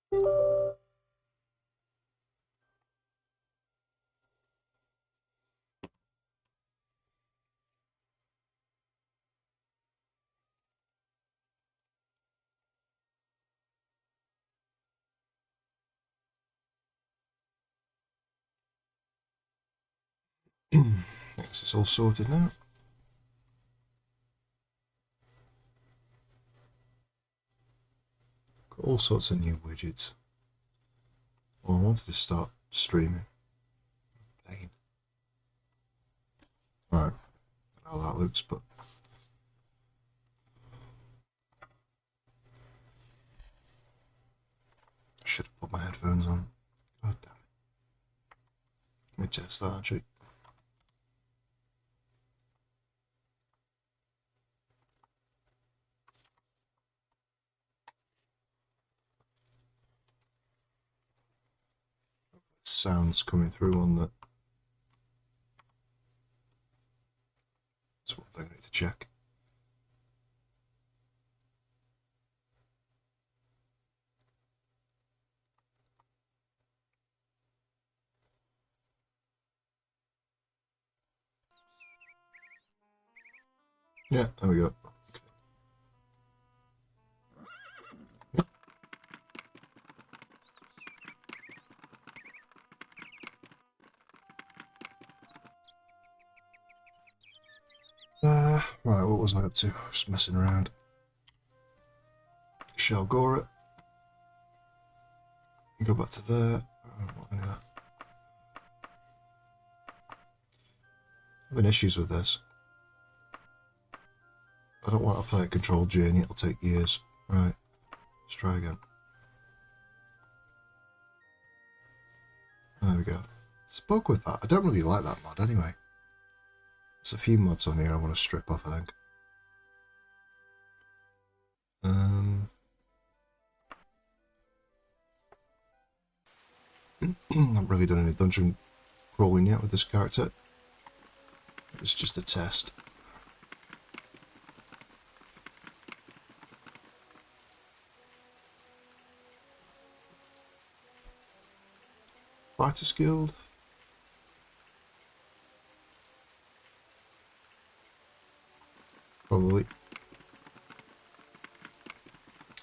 This is all sorted now. Got all sorts of new widgets. Well, I wanted to start streaming. Pain. Alright. I know how that looks, but I should have put my headphones on. God damn it. Let me test that actually. Sounds coming through on the. That's one thing I need to check. Yeah, there we go. Right, what was I up to? Just messing around. Shall gore it. Go back to there. I'm having issues with this. I don't want to play a controlled journey, it'll take years. Right, let's try again. There we go. Spoke with that. I don't really like that mod anyway. There's a few mods on here I want to strip off, I think. Not really done any dungeon crawling yet with this character. It's just a test. Fighters Guild. Probably.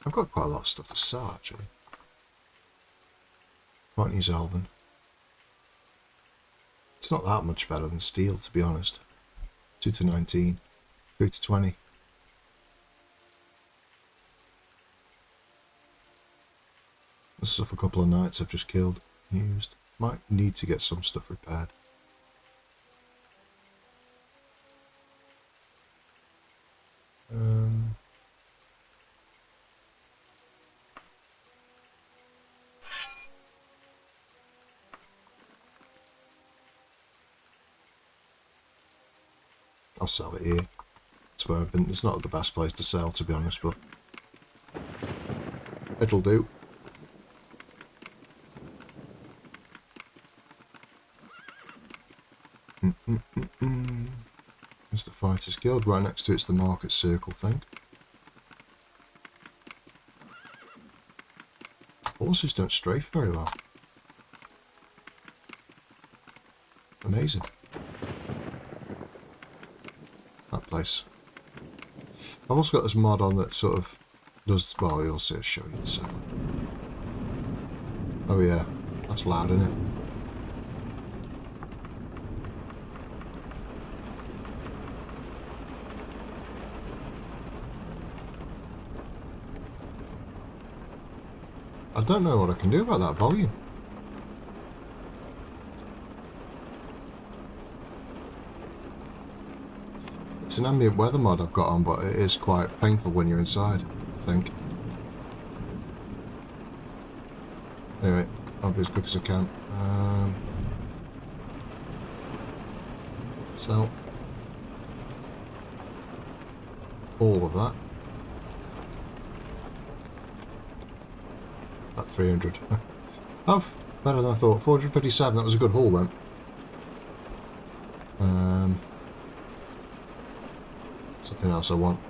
I've got quite a lot of stuff to sell actually. Can't use Elven. It's not that much better than Steel, to be honest. 2 to 19, 3 to 20. This is off a couple of knights I've just killed, used. Might need to get some stuff repaired. I'll sell it here. That's where I've been. It's not the best place to sell, to be honest, but it'll do. There's the Fighters Guild. Right next to it's the Market Circle thing. Horses don't strafe very well. Amazing. That place. I've also got this mod on that sort of does, well, you'll see, I'll show you this. Oh yeah, that's loud, isn't it? I don't know what I can do about that volume. It's an ambient weather mod I've got on, but it is quite painful when you're inside, I think. Anyway, I'll be as quick as I can. Sell all of that. About 300. Oh, better than I thought. 457, that was a good haul then. Something else I want.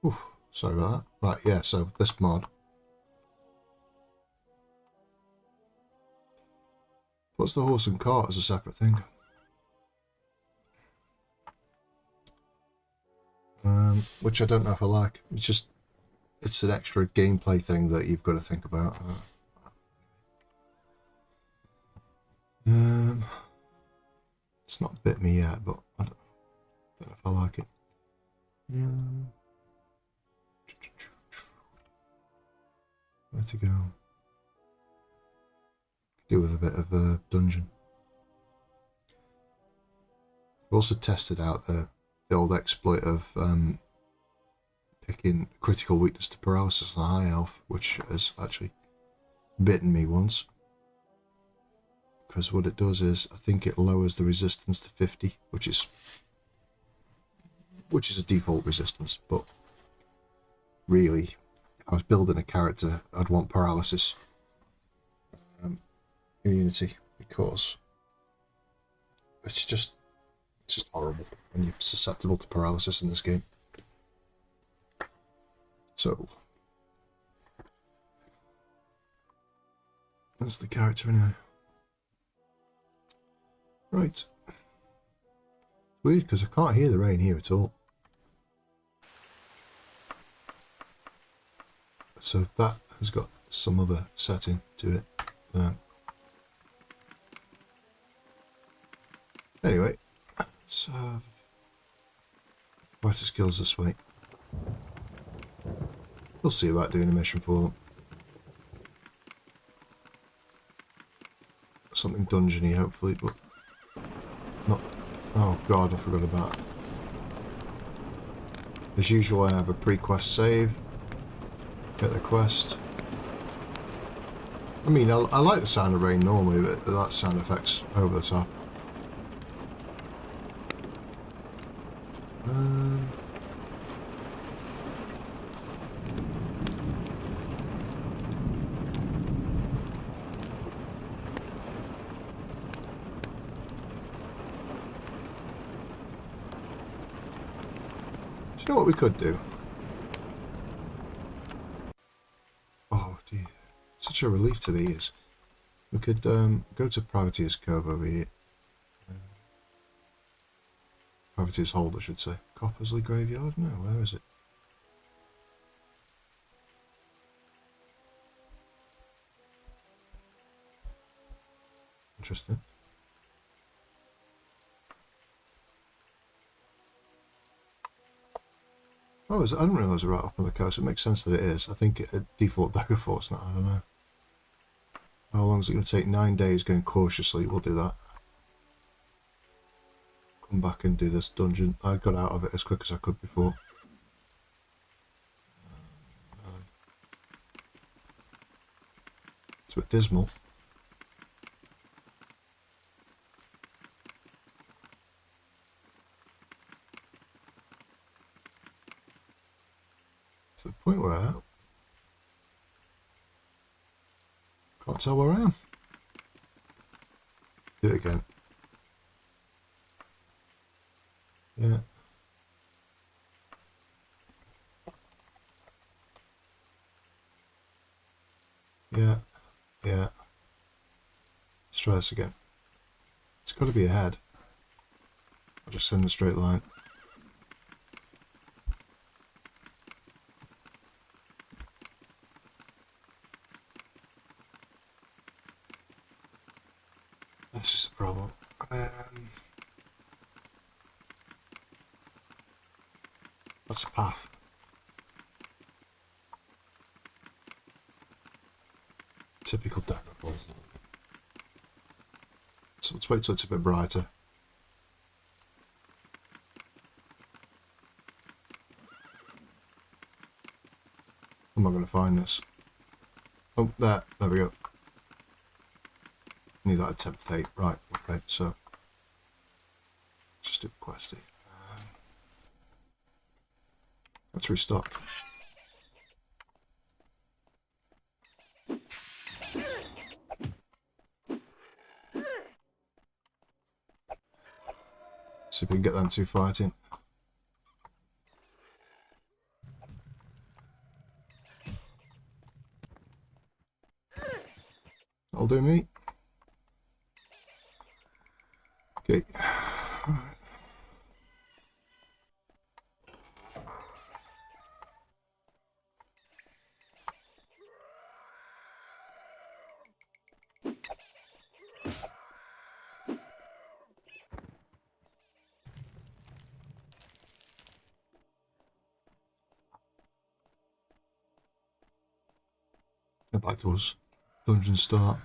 Oof, sorry about that. Right, yeah, so this mod. What's the horse and cart as a separate thing? Which I don't know if I like. It's an extra gameplay thing that you've got to think about. It's not bit me yet, but I don't know if I like it. Where to go? Do with a bit of a dungeon. I've also tested out the old exploit of picking critical weakness to paralysis on a high elf, which has actually bitten me once. Because what it does is, I think it lowers the resistance to 50, which is a default resistance. But really, if I was building a character, I'd want paralysis immunity, because it's just horrible when you're susceptible to paralysis in this game. So that's the character now. Right. Weird, because I can't hear the rain here at all. So that has got some other setting to it. Anyway, let's writer skills this way. We'll see about doing a mission for them. Something dungeony, hopefully, but not. Oh god, I forgot about it. As usual, I have a pre-quest save. Get the quest. I mean, I like the sound of rain normally, but that sound effect's over the top. Do you know what we could do? Oh dear, such a relief to the ears. We could go to Privateer's Cove over here. Privateer's Hold, I should say. Coppersley Graveyard? No, where is it? Interesting. Oh, I didn't realise it was right up on the coast. It makes sense that it is. I think it default Daggerfall now, I don't know. How long is it going to take? 9 days going cautiously. We'll do that. Come back and do this dungeon. I got out of it as quick as I could before. It's a bit dismal. To the point where I can't tell where I am. Do it again. Yeah. Yeah. Yeah. Let's try this again. It's got to be ahead. I'll just send a straight line. This is the problem. That's a path. Typical Daggerfall. So let's wait till it's a bit brighter. I'm not going to find this. Oh, there we go. Need that attempt fate. Right, okay, so just do the quest here. Let's restart. See if we can get them two fighting. That'll do me. Head back to us. Dungeon start.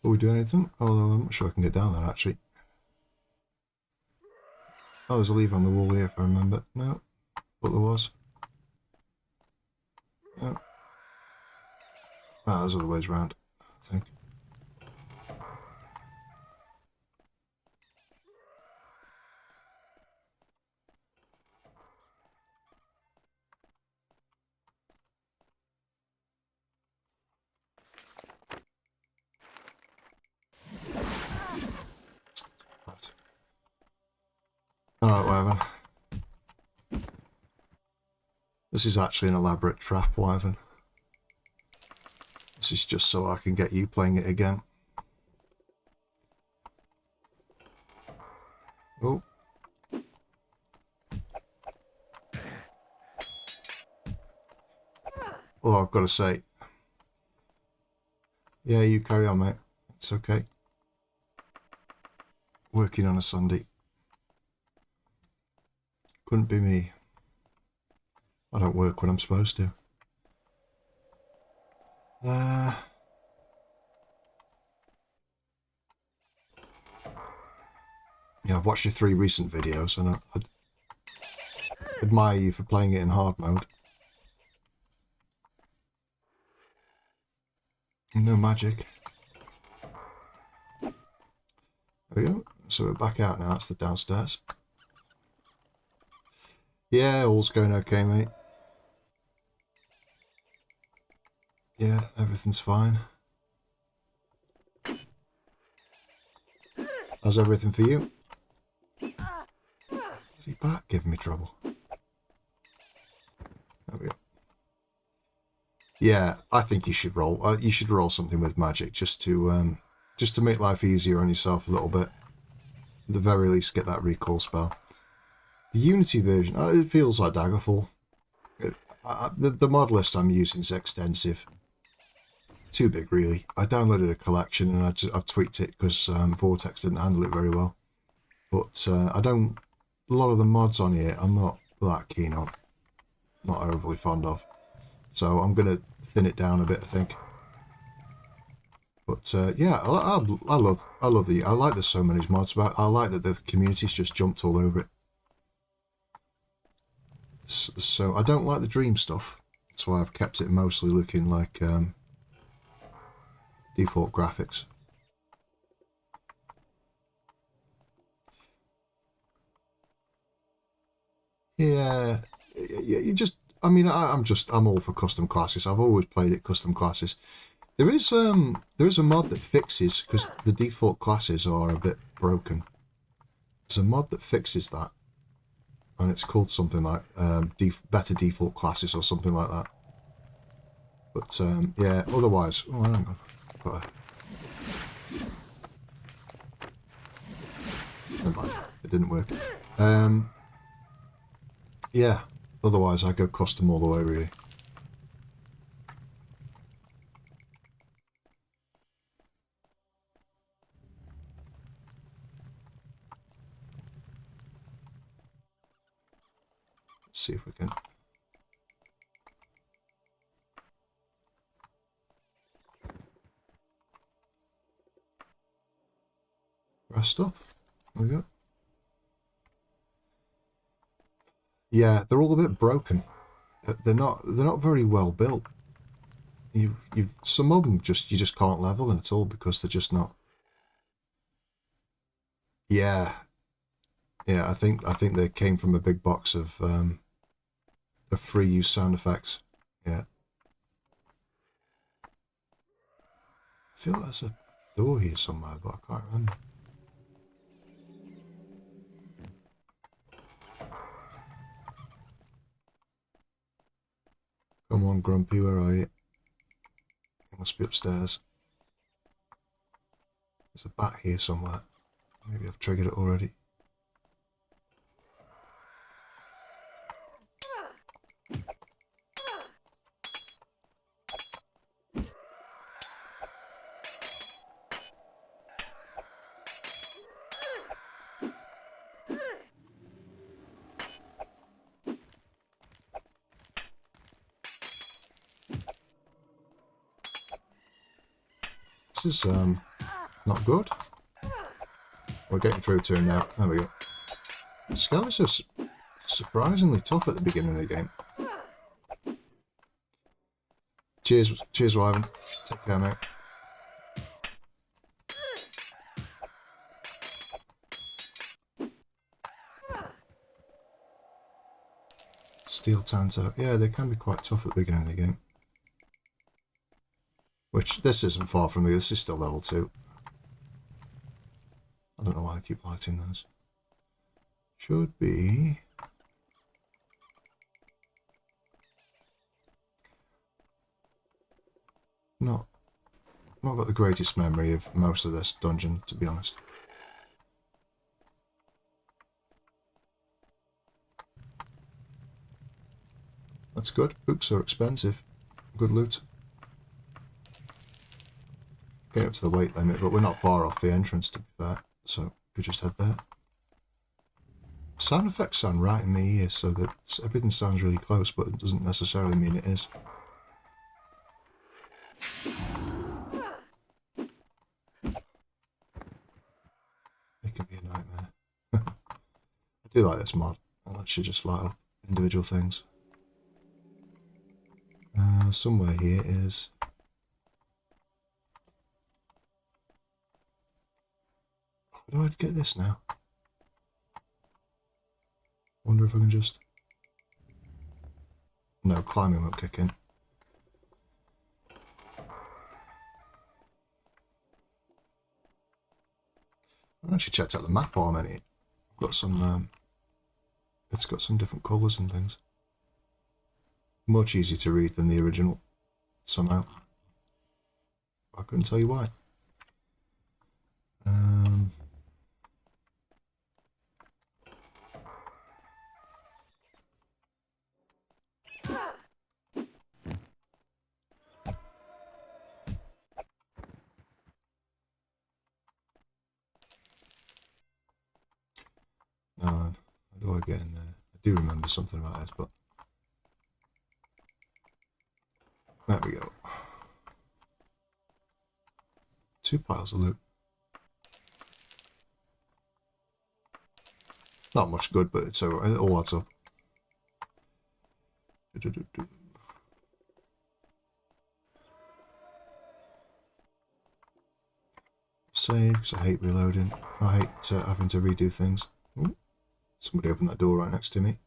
Will we do anything? Although I'm not sure I can get down there actually. Oh, there's a lever on the wall here if I remember. No, thought there was. No. Ah, there's other ways around, I think. Right. Alright, whatever. This is actually an elaborate trap, Wyvern. This is just so I can get you playing it again. Oh. Oh, I've got to say. Yeah, you carry on, mate. It's okay. Working on a Sunday. Couldn't be me. I don't work when I'm supposed to. Yeah, I've watched your 3 recent videos and I admire you for playing it in hard mode. No magic. There we go. So we're back out now. That's the downstairs. Yeah, all's going okay, mate. Yeah, everything's fine. How's everything for you? Bloody bat giving me trouble. There we go. Yeah, I think you should roll. You should roll something with magic just to make life easier on yourself a little bit. At the very least, get that recall spell. The Unity version, it feels like Daggerfall. The Modlist I'm using is extensive. Too big, really. I downloaded a collection and I've tweaked it because Vortex didn't handle it very well. But I don't. A lot of the mods on here I'm not that keen on. Not overly fond of. So I'm gonna thin it down a bit, I think. But yeah, I love I like there's so many mods about. I like that the community's just jumped all over it. So I don't like the dream stuff. That's why I've kept it mostly looking like default graphics. Yeah, you just. I mean, I'm all for custom classes. I've always played it custom classes. There is a mod that fixes, because the default classes are a bit broken. There's a mod that fixes that, and it's called something like better default classes or something like that. But yeah, otherwise, oh, hang on. Got never mind, it didn't work. Yeah, otherwise I go custom all the way, really. Let's see if we can. Rest up. There we go. Yeah, they're all a bit broken. They're not very well built. Some of them you just can't level, and it's all because they're just not. Yeah, yeah. I think they came from a big box of free use sound effects. Yeah. I feel there's a door here somewhere, but I can't remember. Come on, Grumpy, where are you? You must be upstairs. There's a bat here somewhere. Maybe I've triggered it already. This is not good. We're getting through to him now. There we go. Skellies are surprisingly tough at the beginning of the game. Cheers, Wyvern. Take care, mate. Steel Tanto. Yeah, they can be quite tough at the beginning of the game. Which, this isn't far from me. This is still level 2. I don't know why I keep lighting those. Should be... Not got the greatest memory of most of this dungeon, to be honest. That's good. Books are expensive. Good loot. Getting up to the weight limit, but we're not far off the entrance, to be fair. So we could just head there. Sound effects sound right in my ear, so that everything sounds really close, but it doesn't necessarily mean it is. It can be a nightmare. I do like this mod. I lets you just light up individual things. Somewhere here is... How do I get this now? Wonder if I can just... No, climbing won't kick in. I actually checked out the map already. I've got some, it's got some different colours and things. Much easier to read than the original, somehow. I couldn't tell you why. No, how do I get in there? I do remember something about this, but... There we go. 2 piles of loot. Not much good, but it's alright. It all adds up. Save, because I hate reloading. I hate having to redo things. Ooh, somebody opened that door right next to me.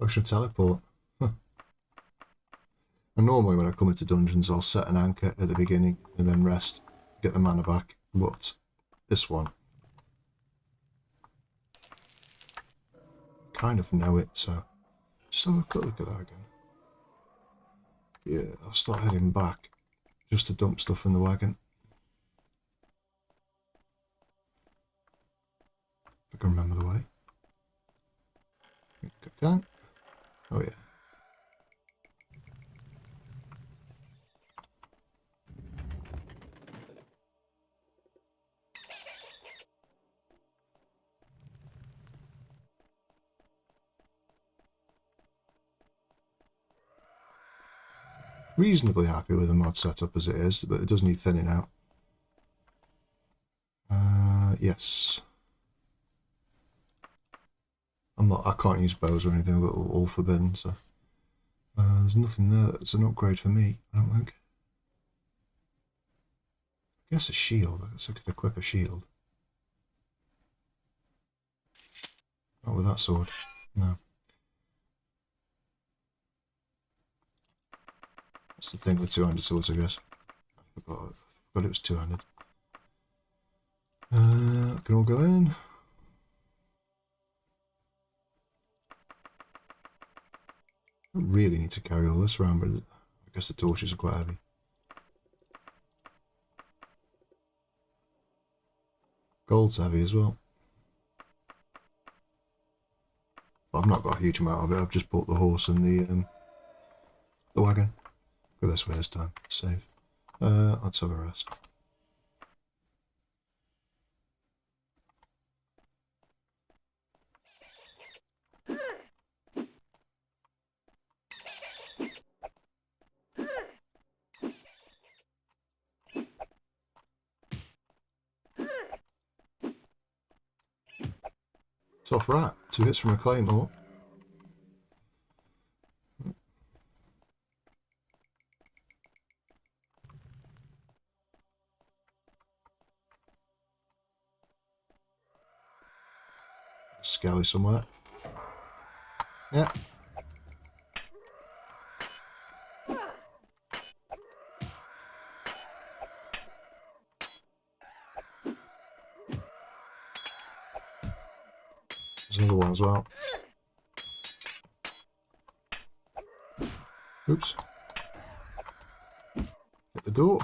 Ocean teleport. Huh. And normally when I come into dungeons I'll set an anchor at the beginning and then rest, get the mana back, but this one, I kind of know it, so just have a quick look at that again. Yeah, I'll start heading back just to dump stuff in the wagon. I can remember the way. I think I can. Oh yeah. Reasonably happy with the mod setup as it is, but it does need thinning out. Yes. I can't use bows or anything, but all forbidden, so there's nothing there that's an upgrade for me, I don't think. I guess a shield, I guess I could equip a shield. Not with that sword, no. That's the thing with two-handed swords, I guess. I forgot it was two-handed. Can all go in. I don't really need to carry all this around, but I guess the torches are quite heavy. Gold's heavy as well. But I've not got a huge amount of it, I've just bought the horse and the wagon. Go this way this time, save. Let's have a rest. Tough rat. 2 hits from a claymore. Skelly somewhere. Yeah. There's another one as well. Oops. Hit the door.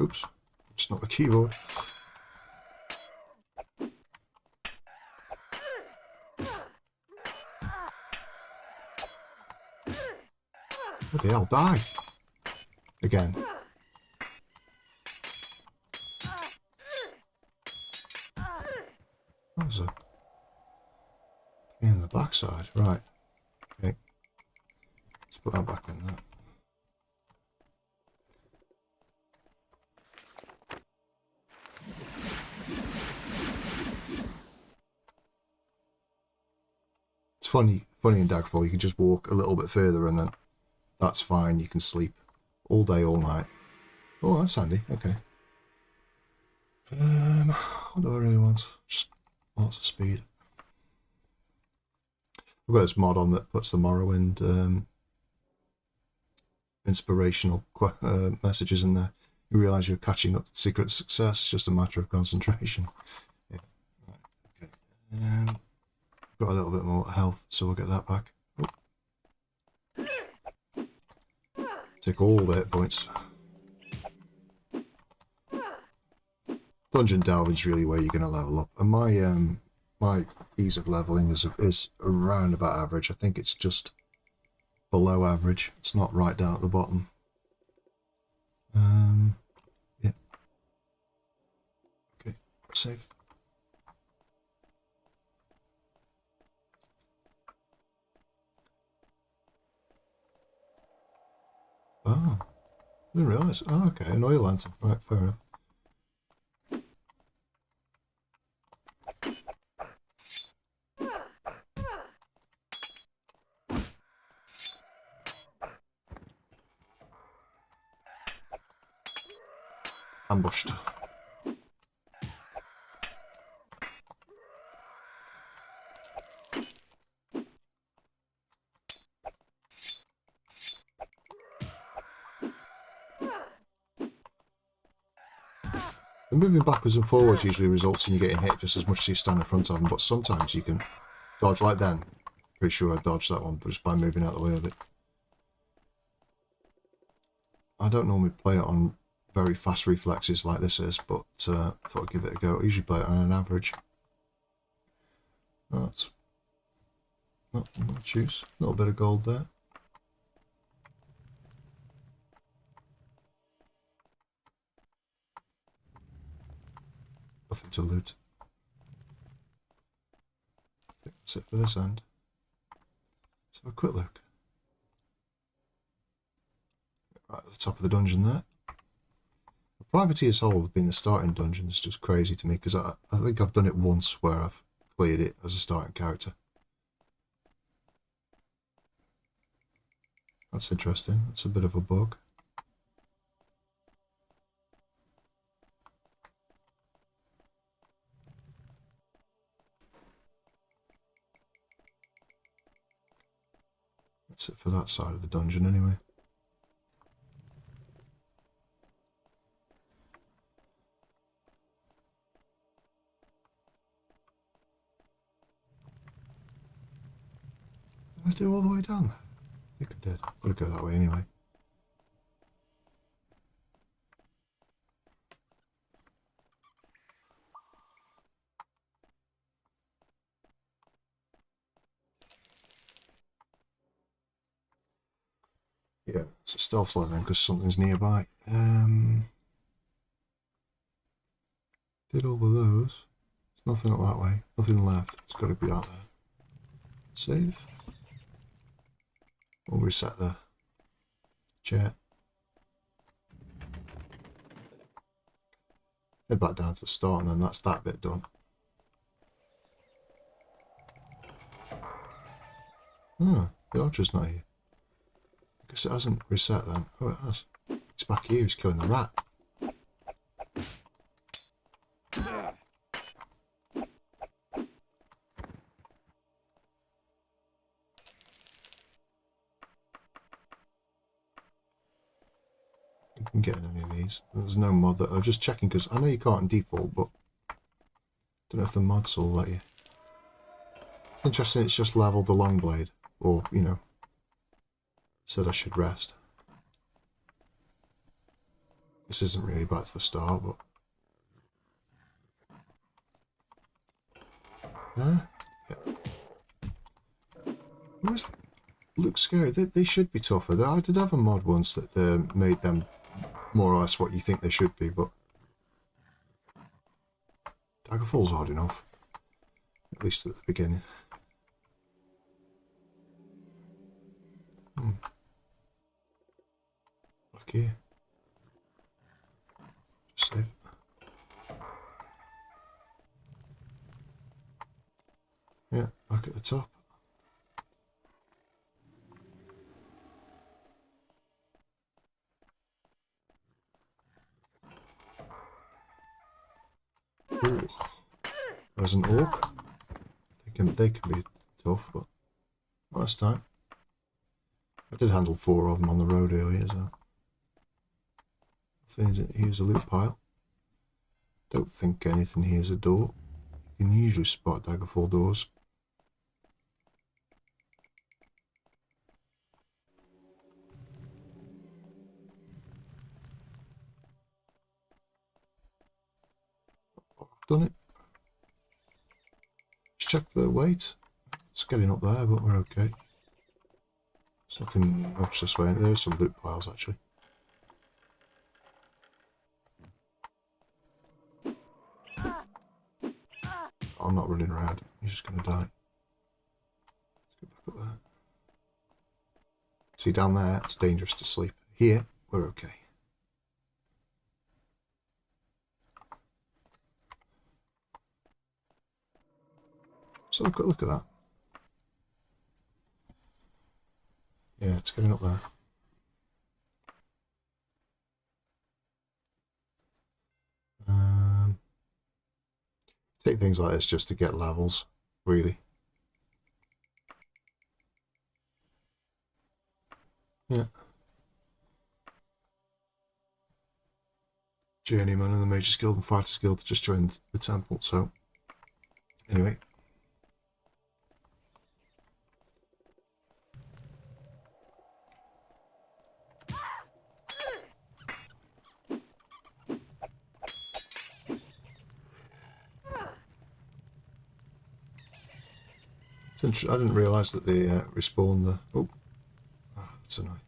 Oops. It's not the keyboard. What the hell? Die! Again. That was a pain in the backside. Right. Okay. Let's put that back in there. It's funny in Daggerfall, you can just walk a little bit further and then that's fine. You can sleep all day, all night. Oh, that's handy. Okay. What do I really want? Just lots of speed. I've got this mod on that puts the Morrowind inspirational messages in there. You realise you're catching up to the secret of success. It's just a matter of concentration. Yeah. Right. Okay. Got a little bit more health, so we'll get that back. Oh. Take all the hit points. Dungeon delving's really where you're going to level up, and my ease of leveling is around about average. I think it's just below average. It's not right down at the bottom. Yeah. Okay, save. Oh, I didn't realise. Oh, okay, an oil lantern. Right, fair enough. Ambushed. The moving backwards and forwards usually results in you getting hit just as much as you stand in front of them, but sometimes you can dodge like then. Pretty sure I dodged that one just by moving out of the way of it. I don't normally play it on very fast reflexes like this is, but I thought I'd give it a go. I usually play it on an average. That's not juice. A little bit of gold there. Nothing to loot. I think that's it for this end. Let's have a quick look. Right at the top of the dungeon there. The Privateer's Hole being the starting dungeon is just crazy to me because I think I've done it once where I've cleared it as a starting character. That's interesting. That's a bit of a bug. That's it for that side of the dungeon anyway. Did I do all the way down there? I think I did. I'm going to go that way anyway. Yeah, it's a stealth level because something's nearby. Did all of those. There's nothing up that way. Nothing left. It's got to be out there. Save. We'll reset the chair. Head back down to the start, and then that's that bit done. Oh, the archer's not here. I guess it hasn't reset then. Oh, it has. He's back here, he's killing the rat. You can get any of these. There's no mod that I'm just checking because I know you can't in default, but I don't know if the mods will let you. It's interesting it's just leveled the long blade, or, you know, said I should rest. This isn't really back to the start, but... Yeah. Look scary. They should be tougher. I did have a mod once that made them more or less what you think they should be, but... Daggerfall's hard enough. At least at the beginning. Back here. Just save. Yeah, back at the top. Ooh. There's an orc. They can be tough, but not this time. I did handle 4 of them on the road earlier, so... Here's a loot pile. Don't think anything here's a door. You can usually spot Daggerfall doors. I've done it. Just check the weight. It's getting up there, but we're okay. There's nothing much this way. There's some loot piles, actually. I'm not running around. You're just going to die. Let's get back up there. See, down there, it's dangerous to sleep. Here, we're okay. So look at that. Yeah, it's getting up there. Take things like this just to get levels, really. Yeah. Journeyman and the Mage's Guild and Fighters Guild just joined the temple, so anyway. I didn't realise that they respawn the... Oh, that's annoying.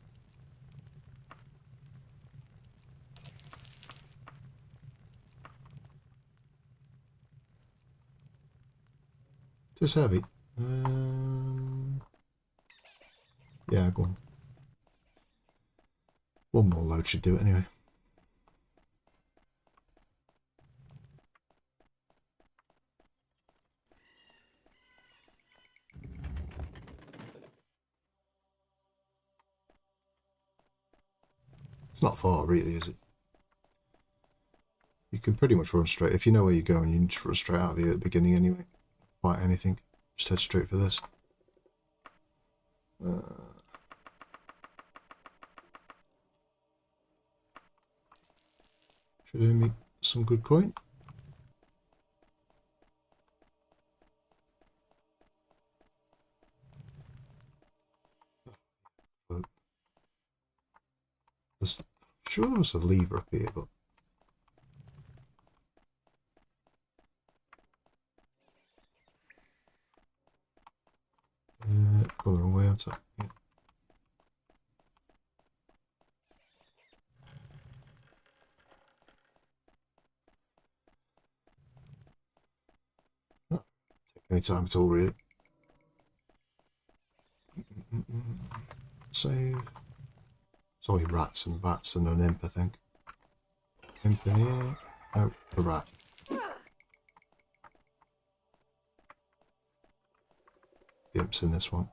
It is heavy. Yeah, go on. One more load should do it anyway. It's not far, really, is it? You can pretty much run straight. If you know where you're going, you can just run straight out of here at the beginning anyway. Fight anything. Just head straight for this. Should earn me some good coin. I'm sure there was a lever up here, but... Go the wrong way, aren't I? Yeah. Not take any time at all, really. It's only rats and bats and an imp, I think. Imp in here. Oh, a rat. The imp's in this one.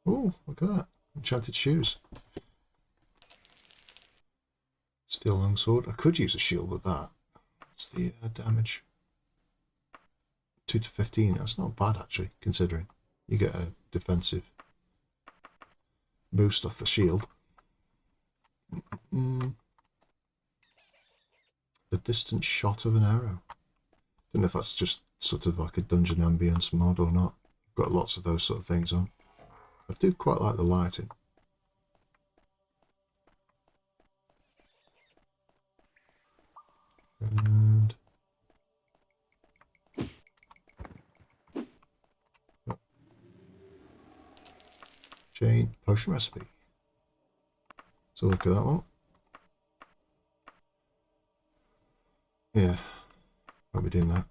Oh, look at that. Enchanted shoes. Steel longsword. I could use a shield with that. What's the damage? 2 to 15. That's not bad, actually, considering. You get a defensive boost off the shield. The distant shot of an arrow. Don't know if that's just sort of like a dungeon ambience mod or not. I've got lots of those sort of things on. I do quite like the lighting. And chain potion recipe. So look at that one. Yeah, won't be doing that.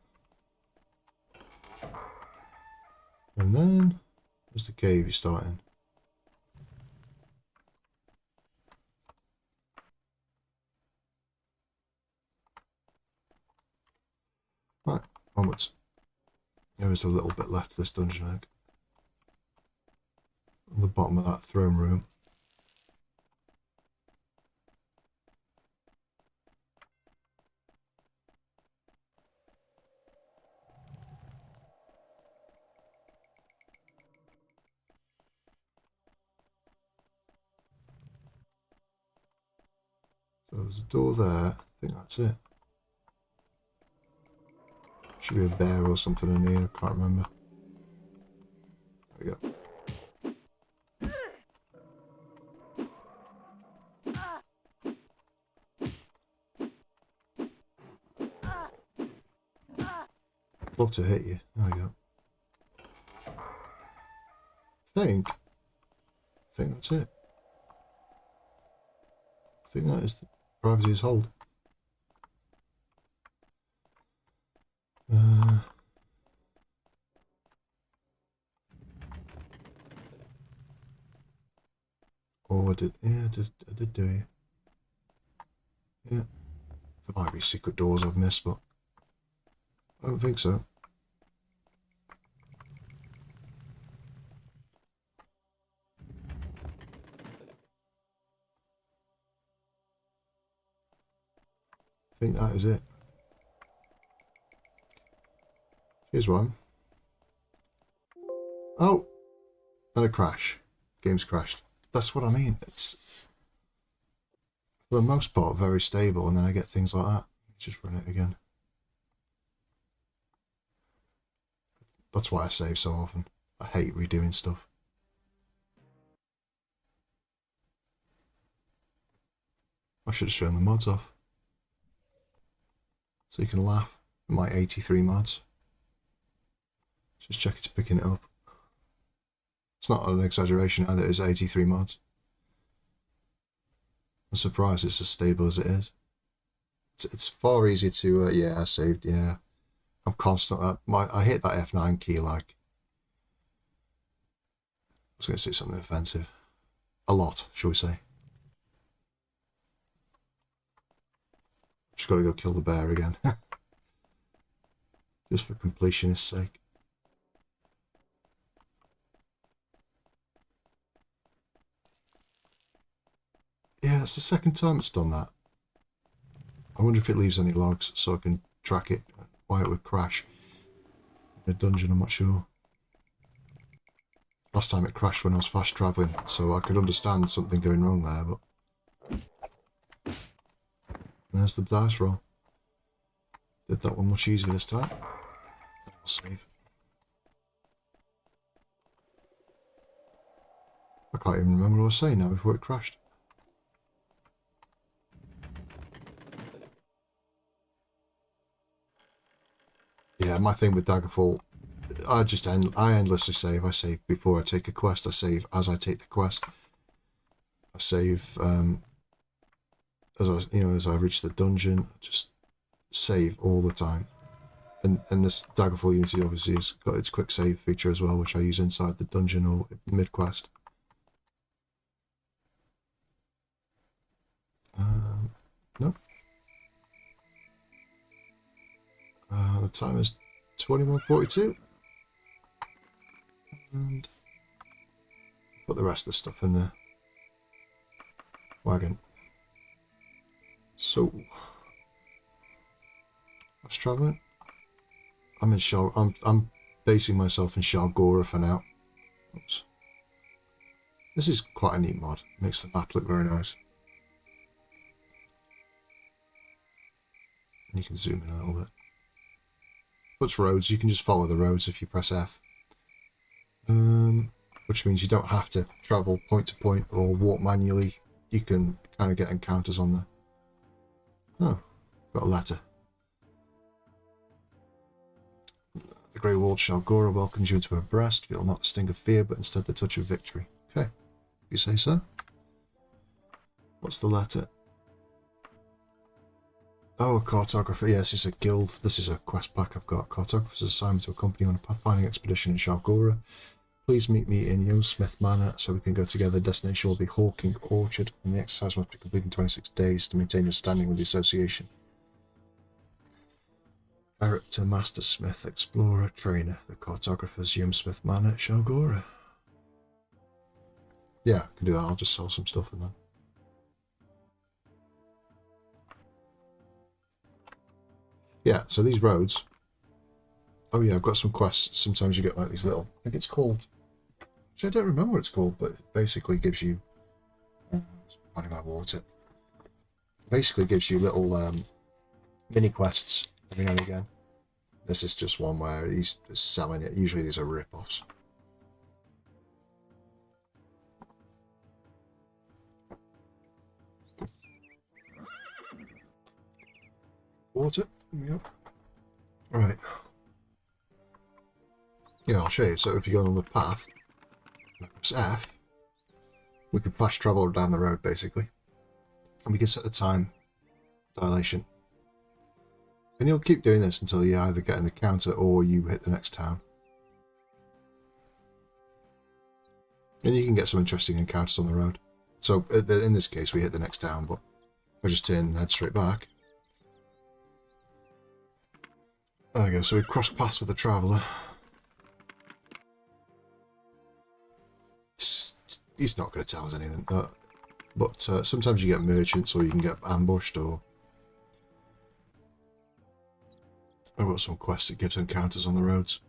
And then there's the cave you start in. Right, onwards. There is a little bit left of this dungeon egg. On the bottom of that throne room. So there's a door there. I think that's it. Should be a bear or something in here. I can't remember. There we go. I'd love to hit you. There we go. I think that's it. I think that is the Bravity's hold. Oh, I did do it. Yeah. There might be secret doors I've missed, but I don't think so. I think that is it. Here's one. Oh! And a crash. Game's crashed. That's what I mean. It's, for the most part, very stable, and then I get things like that. Just run it again. That's why I save so often. I hate redoing stuff. I should have shown the mods off. So you can laugh at my 83 mods. Just check it's picking it up. It's not an exaggeration either, it's 83 mods. I'm surprised it's as stable as it is. It's far easier to, yeah, I saved, yeah. I'm constant, I hit that F9 key like, I was going to say something offensive. A lot, shall we say. Just got to go kill the bear again. Just for completionist's sake. Yeah, it's the second time it's done that. I wonder if it leaves any logs so I can track it, why it would crash in a dungeon, I'm not sure. Last time it crashed when I was fast travelling, so I could understand something going wrong there, but... There's the dice roll. Did that one much easier this time. Then I'll save. I can't even remember what I was saying now before it crashed. Yeah, my thing with Daggerfall, I endlessly save. I save before I take a quest. I save as I take the quest. I save as I reach the dungeon, just save all the time. And this Daggerfall Unity obviously has got its quick save feature as well, which I use inside the dungeon or mid-quest. No. The time is 21:42. And put the rest of the stuff in the wagon. So, I was travelling. I'm basing myself in Shalgora for now. Oops. This is quite a neat mod. Makes the map look very nice. And you can zoom in a little bit. Puts roads. You can just follow the roads if you press F. Which means you don't have to travel point to point or walk manually. You can kind of get encounters on there. Oh, got a letter. The grey walled Shalgora welcomes you into her breast. Feel not the sting of fear, but instead the touch of victory. Okay, you say so. What's the letter? Oh, a cartographer. Yes, it's a guild. This is a quest pack I've got. Cartographer's assignment to accompany you on a pathfinding expedition in Shalgora. Please meet me in Yomesmith Manor so we can go together. The destination will be Hawking Orchard, and the exercise must be completed in 26 days to maintain your standing with the association. Character Master Smith, Explorer, Trainer, the Cartographer's Yomesmith Manor, Shalgora. Yeah, I can do that. I'll just sell some stuff and then. Yeah, so these roads. Oh yeah, I've got some quests. Sometimes you get like these little, I think it's called, actually I don't remember what it's called, but it basically gives you, finding my water. Basically gives you little mini quests every now and again. This is just one where he's selling it. Usually these are rip-offs. Water, there we go. Right. Yeah, I'll show you. So if you go on the path, press F, we can fast travel down the road basically. And we can set the time dilation. And you'll keep doing this until you either get an encounter or you hit the next town. And you can get some interesting encounters on the road. So in this case we hit the next town, but I just turn and head straight back. There we go, so we cross paths with the traveller. He's not going to tell us anything, but sometimes you get merchants or you can get ambushed, or I've got some quests that gives encounters on the roads.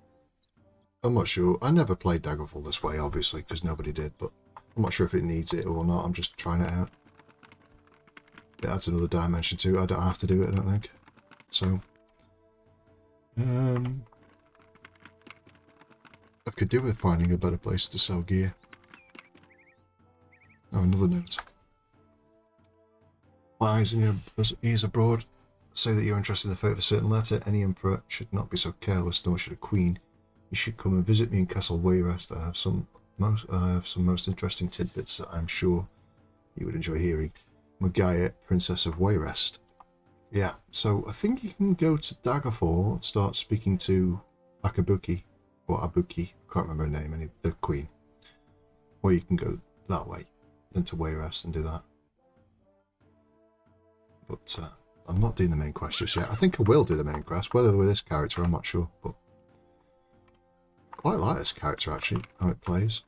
I'm not sure. I never played Daggerfall this way, obviously, because nobody did, but I'm not sure if it needs it or not. I'm just trying it out. It adds another dimension to it. I don't have to do it, I don't think. So, I could do with finding a better place to sell gear. Oh, another note. My eyes and your ears abroad say that you're interested in the fate of a certain letter. Any emperor should not be so careless, nor should a queen. You should come and visit me in Castle Wayrest. I have some most interesting tidbits that I'm sure you would enjoy hearing. Magaya, Princess of Wayrest. Yeah, so I think you can go to Daggerfall and start speaking to Akabuki, or Abuki, I can't remember her name, the queen. Or you can go that way, into Wayrest and do that. But I'm not doing the main quest just yet. I think I will do the main quest, whether with this character I'm not sure, but I quite like this character actually, how it plays.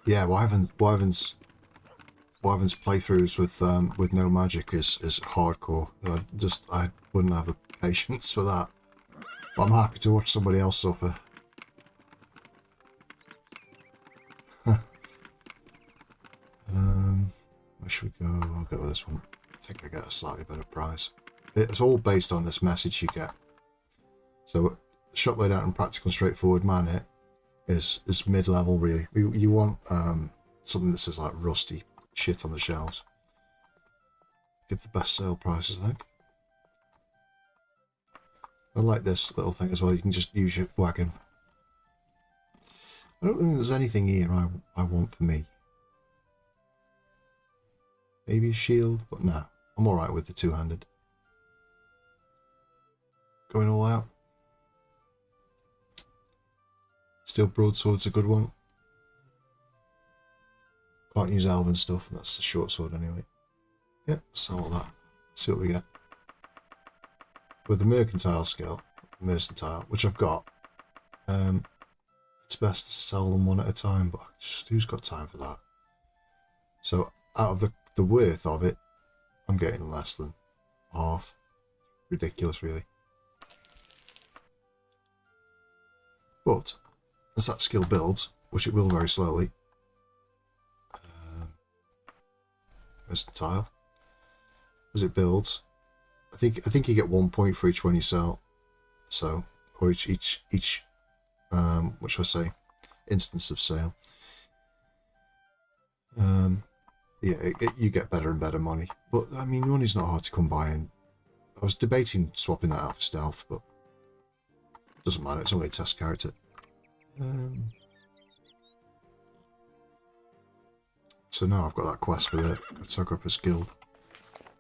Yeah, Wyvern's playthroughs with no magic is hardcore. I wouldn't have the patience for that. But I'm happy to watch somebody else suffer. Where should we go? I'll go with this one. I think I get a slightly better price. It's all based on this message you get. So, the shop laid out in practical and straightforward manner is mid-level really. You want something that says like rusty shit on the shelves. Give the best sale prices, I think. I like this little thing as well. You can just use your wagon. I don't think there's anything here I want for me. Maybe a shield, but no. I'm alright with the two-handed. Going all out. Steel broadsword's a good one. Can't use elven stuff, that's the short sword anyway. Yep, so all that. Let's see what we get. With the mercantile skill, which I've got, it's best to sell them one at a time, but who's got time for that? So out of the worth of it, I'm getting less than half. Ridiculous, really. But as that skill builds, which it will very slowly, versatile, as it builds, I think you get 1 point for each one you sell. So, or each what should I say, instance of sale. Yeah, you get better and better money. But I mean, money's not hard to come by, and I was debating swapping that out for stealth, but it doesn't matter. It's only a test character. So now I've got that quest for the Cartographer's Guild.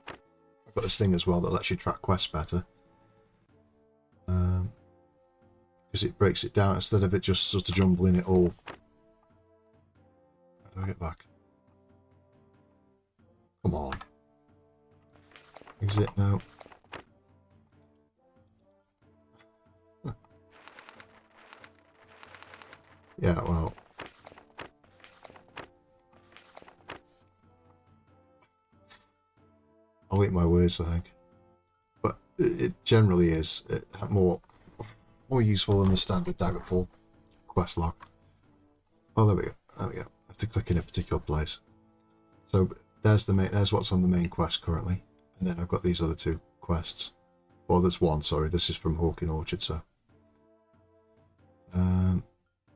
I've got this thing as well that lets you track quests better. Because it breaks it down instead of it just sort of jumbling it all. How do I get back? Come on. Exit now. Yeah, well. I'll eat my words, I think. But it generally is more useful than the standard Daggerfall quest log. Oh, there we go. There we go. I have to click in a particular place. So there's what's on the main quest currently, and then I've got these other two quests. Well, there's one. Sorry, this is from Hawking Orchard.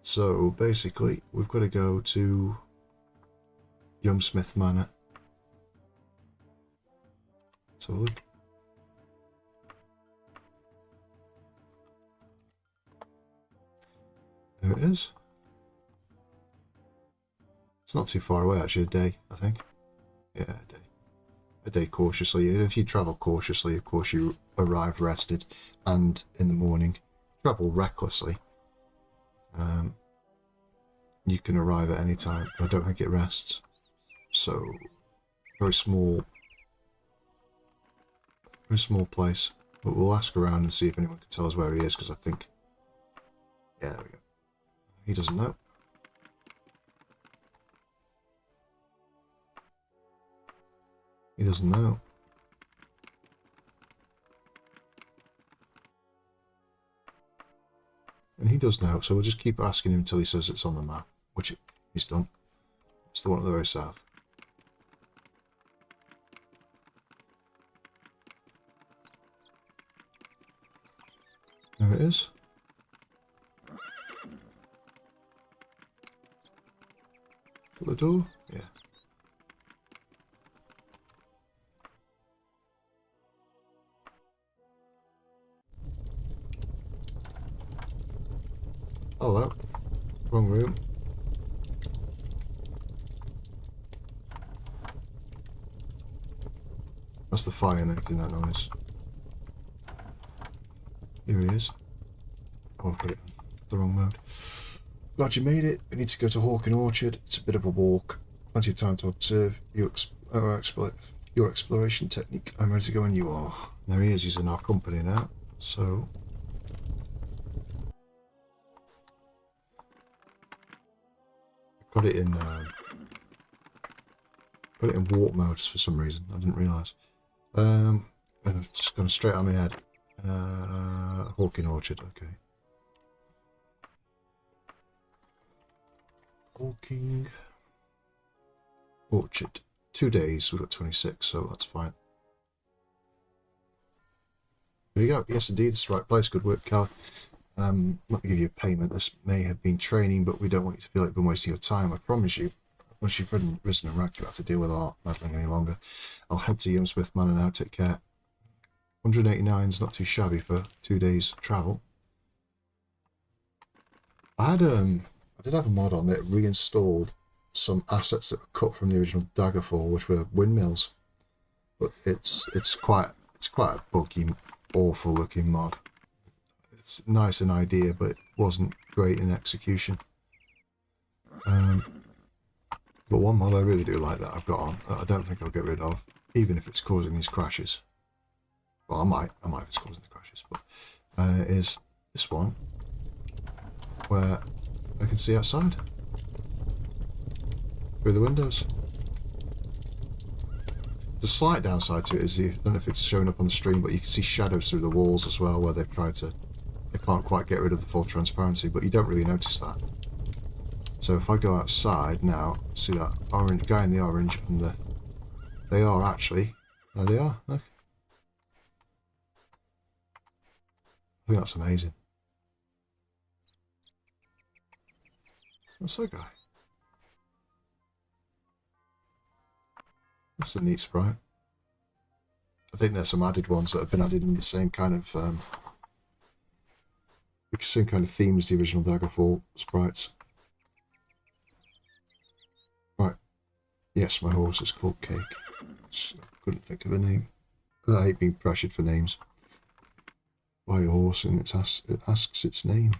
So basically, we've got to go to Youngsmith Manor. Let's have a look. There it is. It's not too far away, actually, a day, I think. Yeah, a day. A day cautiously. If you travel cautiously, of course, you arrive rested, and in the morning, travel recklessly. You can arrive at any time. I don't think it rests. So, very small place. But we'll ask around and see if anyone can tell us where he is, because I think... Yeah, there we go. He doesn't know. He doesn't know. And he does know, so we'll just keep asking him until he says it's on the map, which he's done. It's the one at the very south. There it is. Is that the door? Yeah. Hello. Wrong room. That's the fire making that noise. Here he is. Oh, I've got it in the wrong mode. Glad you made it. We need to go to Hawking Orchard. It's a bit of a walk. Plenty of time to observe your exploration technique. I'm ready to go and you are. There he is. He's in our company now. So... Got it in warp mode for some reason. I didn't realise. And I've just gone straight on my head. Hawking Orchard, okay. Hawking Orchard. 2 days, we've got 26, so that's fine. There you go. Yes, indeed, it's the right place. Good work, Cal. Let me give you a payment. This may have been training, but we don't want you to feel like you've been wasting your time. I promise you, once you've risen and ranked, you don't have to deal with our meddling any longer. I'll head to Youngsmith Manor now. Take care. 189 is not too shabby for 2 days travel. I I did have a mod on that reinstalled some assets that were cut from the original Daggerfall, which were windmills. But it's quite a buggy, awful looking mod. It's nice in idea, but it wasn't great in execution. But one mod I really do like that I've got on, that I don't think I'll get rid of, even if it's causing these crashes. Well, I might if it's causing the crashes, but is this one, where I can see outside through the windows. The slight downside to it is, I don't know if it's showing up on the stream, but you can see shadows through the walls as well, where they've tried to, they can't quite get rid of the full transparency, but you don't really notice that. So if I go outside now, see that orange guy in the orange, and they are actually, there they are, look. I think that's amazing. What's that guy? That's a neat sprite. I think there's some added ones that have been added in the same kind of theme as the original Daggerfall sprites. Right. Yes, my horse is called Cake. I couldn't think of a name. But I hate being pressured for names. Buy a horse and it asks its name.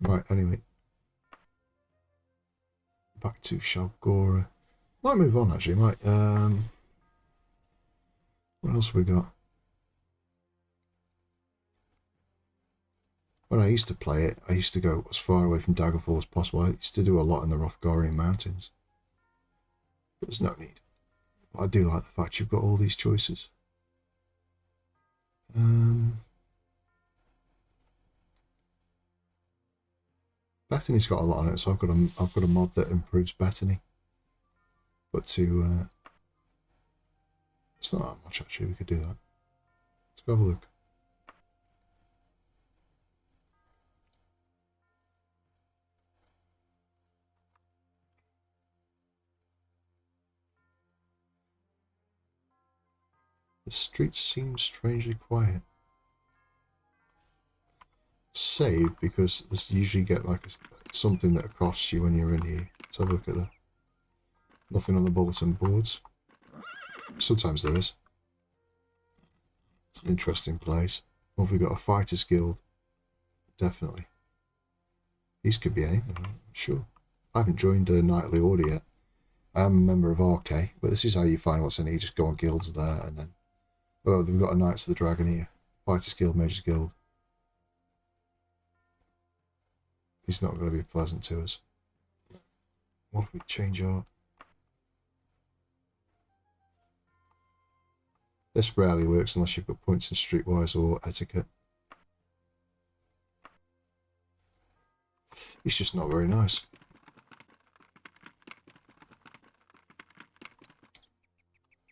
Right, anyway. Back to Shalgora. Might move on actually, might. What else have we got? When I used to play it, I used to go as far away from Daggerfall as possible. I used to do a lot in the Rothgarian Mountains. But there's no need. I do like the fact you've got all these choices. Bethany's got a lot on it, so I've got a mod that improves Bethany. But it's not that much actually, we could do that. Let's go have a look. The streets seem strangely quiet. Save, because there's usually get like something that costs you when you're in here. Let's have a look at that. Nothing on the bulletin boards. Sometimes there is. It's an interesting place. What have we got? A Fighters Guild. Definitely. These could be anything, I'm not sure. I haven't joined a Knightly Order yet. I am a member of RK, but this is how you find what's in it. You just go on guilds there, and then... Oh, we've got a Knights of the Dragon here. Fighters Guild, Mages Guild. He's not going to be pleasant to us. What if we change our... This rarely works unless you've got points in Streetwise or Etiquette. It's just not very nice.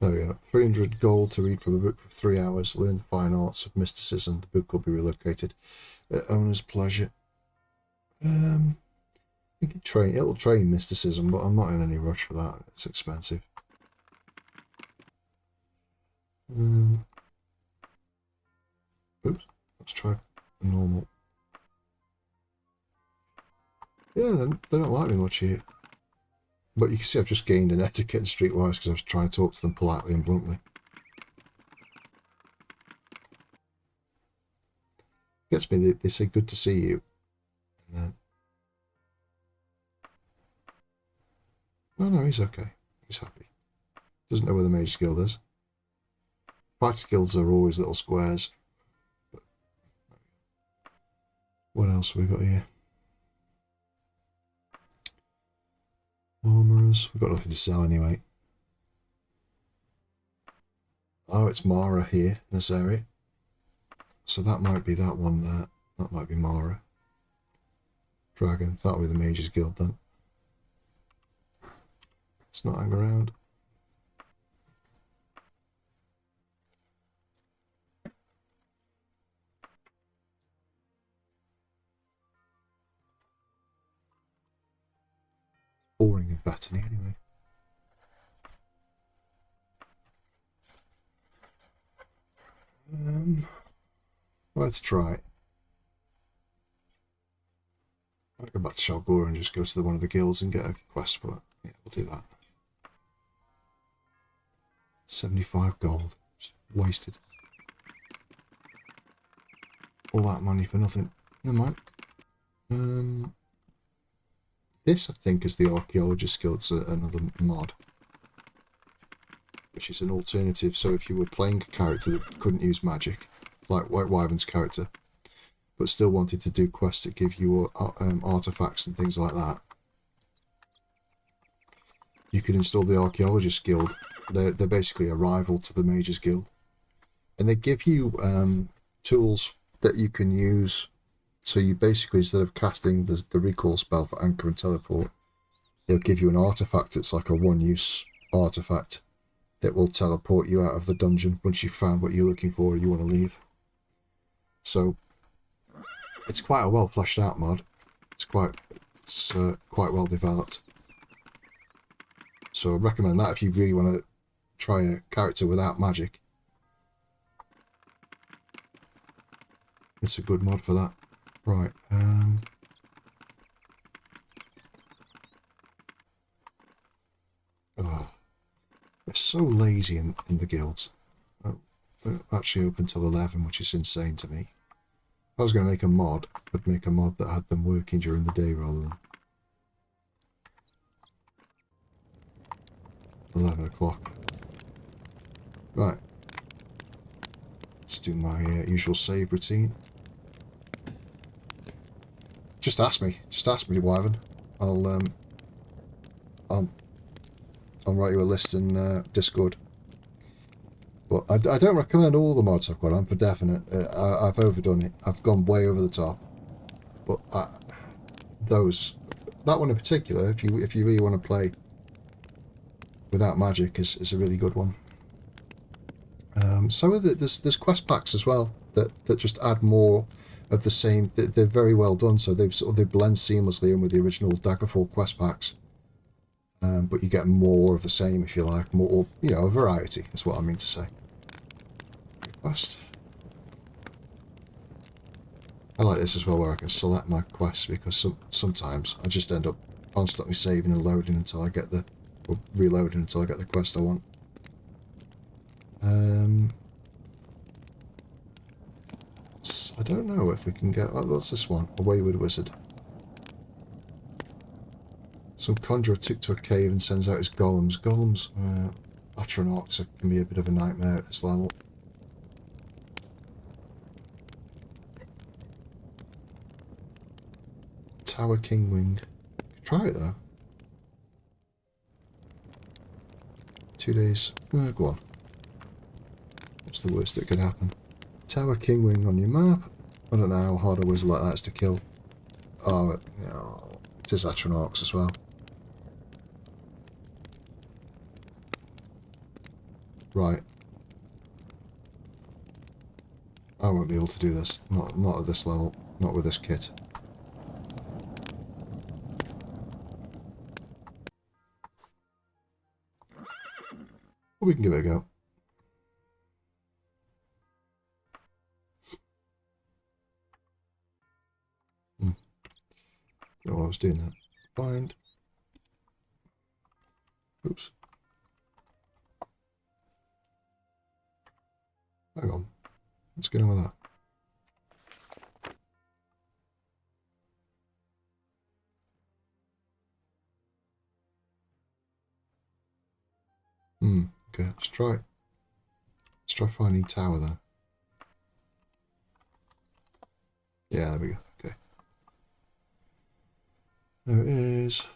There we go. 300 gold to read from a book for 3 hours. Learn the fine arts of mysticism. The book will be relocated at owner's pleasure. You can train. It'll train mysticism, but I'm not in any rush for that. It's expensive. Oops. Let's try a normal. Yeah, they don't like me much here. But you can see I've just gained an etiquette and streetwise because I was trying to talk to them politely and bluntly. Gets me, they say good to see you. And then... No, he's okay. He's happy. Doesn't know where the Mages Guild is. Fighter Guilds are always little squares. But what else have we got here? Armourers. We've got nothing to sell anyway. Oh, it's Mara here in this area. So that might be that one there. That might be Mara. Dragon. That'll be the Mages Guild then. Let's not hang around. Boring in Bethany anyway. Let's try it. I'll go back to Shalgora and just go to one of the guilds and get a quest for it. Yeah, we'll do that. 75 gold. Just wasted. All that money for nothing. Never mind. This, I think, is the Archaeologist Guild. It's another mod, which is an alternative. So if you were playing a character that couldn't use magic, like White Wyvern's character, but still wanted to do quests that give you artifacts and things like that, you could install the Archaeologist Guild. They're basically a rival to the Mages Guild. And they give you tools that you can use. So you basically, instead of casting the recall spell for Anchor and Teleport, they'll give you an artifact. It's like a one-use artifact that will teleport you out of the dungeon once you've found what you're looking for or you want to leave. So it's quite a well fleshed out mod. It's quite well developed. So I recommend that if you really want to try a character without magic. It's a good mod for that. Right, they're so lazy in the guilds. They're actually open till 11, which is insane to me. If I was going to make a mod, I'd make a mod that had them working during the day rather than 11 o'clock. Right, let's do my usual save routine. Just ask me, Wyvern. I'll write you a list in Discord. But I don't recommend all the mods I've got on for definite. I've overdone it. I've gone way over the top. But that one in particular, if you really want to play without magic, is a really good one. So there's quest packs as well that just add more of the same. They're very well done, so they blend seamlessly in with the original Daggerfall quest packs. But you get more of the same, if you like, more, a variety is what I mean to say. Quest. I like this as well, where I can select my quests, because sometimes I just end up constantly saving and loading until I get or reloading until I get the quest I want. I don't know if we can get... what's this one? A Wayward Wizard. Some conjurer took to a cave and sends out his golems. Golems, Atronachs can be a bit of a nightmare at this level. Tower Kingwing. Try it though. 2 days. Go on. What's the worst that could happen? Tower Kingwing on your map. I don't know how hard a wizard like that is to kill. Oh, it is Atronachs as well. Right. I won't be able to do this. Not at this level. Not with this kit. But we can give it a go. Don't know why I was doing that. Find. Oops. Hang on. Let's get on with that. Okay, let's try it. Let's try finding tower then. Yeah, there we go. Okay. There it is.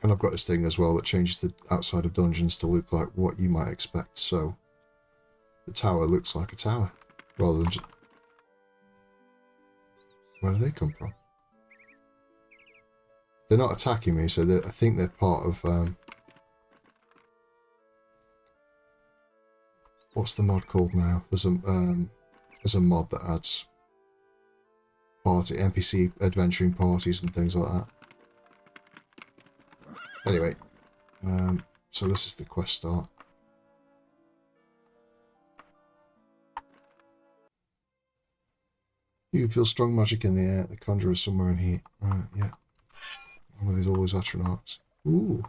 And I've got this thing as well that changes the outside of dungeons to look like what you might expect, so the tower looks like a tower, rather than just... Where do they come from? They're not attacking me, so I think they're part of... what's the mod called now? There's a mod that adds NPC adventuring parties and things like that. Anyway, so this is the quest start. You can feel strong magic in the air. The conjurer is somewhere in here. Right, yeah. And with all those astronauts. Ooh.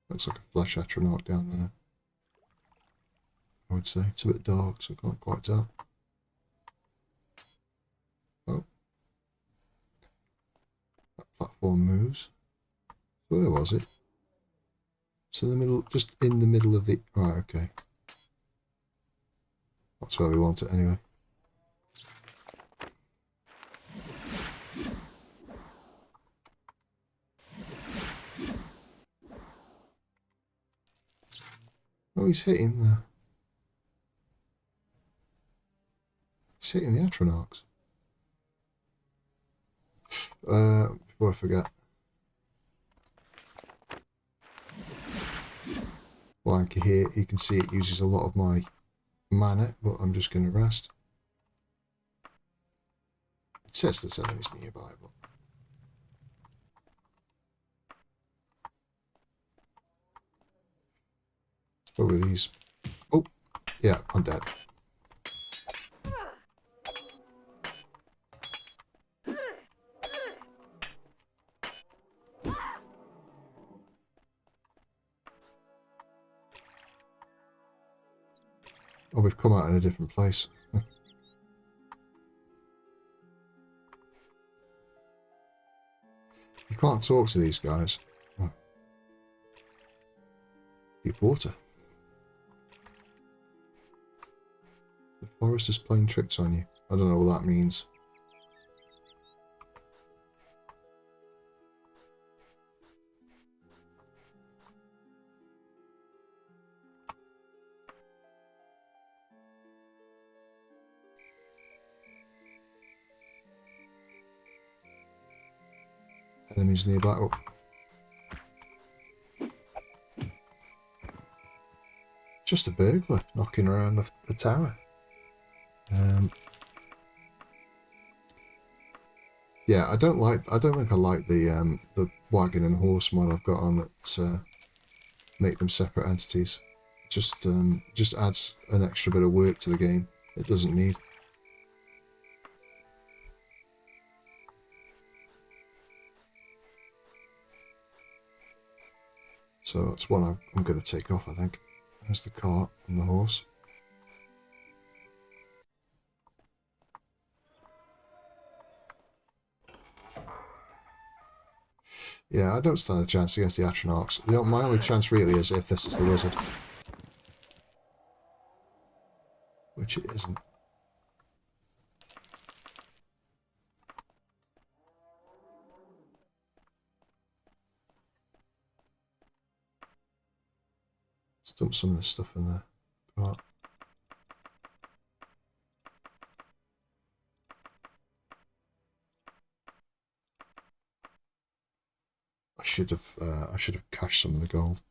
Looks like a flesh astronaut down there. I would say. It's a bit dark, so I can't quite tell. Oh. That platform moves. Where was it? So the middle, just in the middle of the... Right, okay. That's where we want it anyway. Oh, he's hitting the... He's hitting the Atronachs. Before I forget. Blanker here, you can see it uses a lot of my mana, but I'm just going to rest. It says there's enemies nearby, but... Let's go with these. Oh, yeah, I'm dead. Oh, we've come out in a different place. You can't talk to these guys. Oh. Deep water. The forest is playing tricks on you. I don't know what that means. Enemies nearby. Oh. Just a burglar knocking around the tower. Yeah, I don't think I like the wagon and horse mod I've got on that make them separate entities. Just adds an extra bit of work to the game. It doesn't need. So that's one I'm going to take off, I think. There's the cart and the horse. Yeah, I don't stand a chance against the Atronachs. My only chance really is if this is the wizard. Which it isn't. Let's dump some of this stuff in there. Cart. I should have cached some of the gold.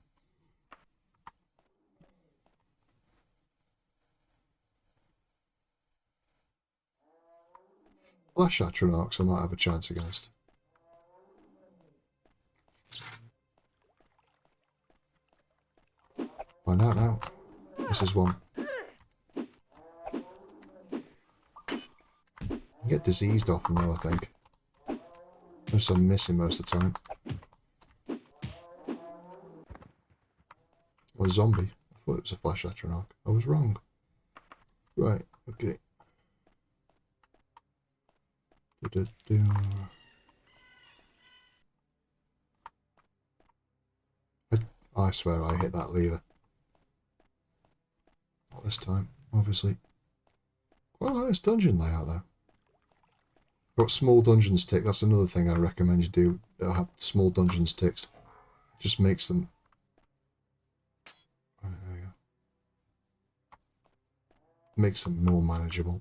Flash Atronachs I might have a chance against. Find out now. This is one. I get diseased off them though, I think. Unless I'm missing most of the time. Or a zombie. I thought it was a flash Atronach. I was wrong. Right, okay. I swear I hit that lever. Not this time, obviously. Quite a nice dungeon layout though. Got small dungeons ticked. That's another thing I recommend you do. Have small dungeons ticked. Just makes them... Right, there we go. Makes them more manageable.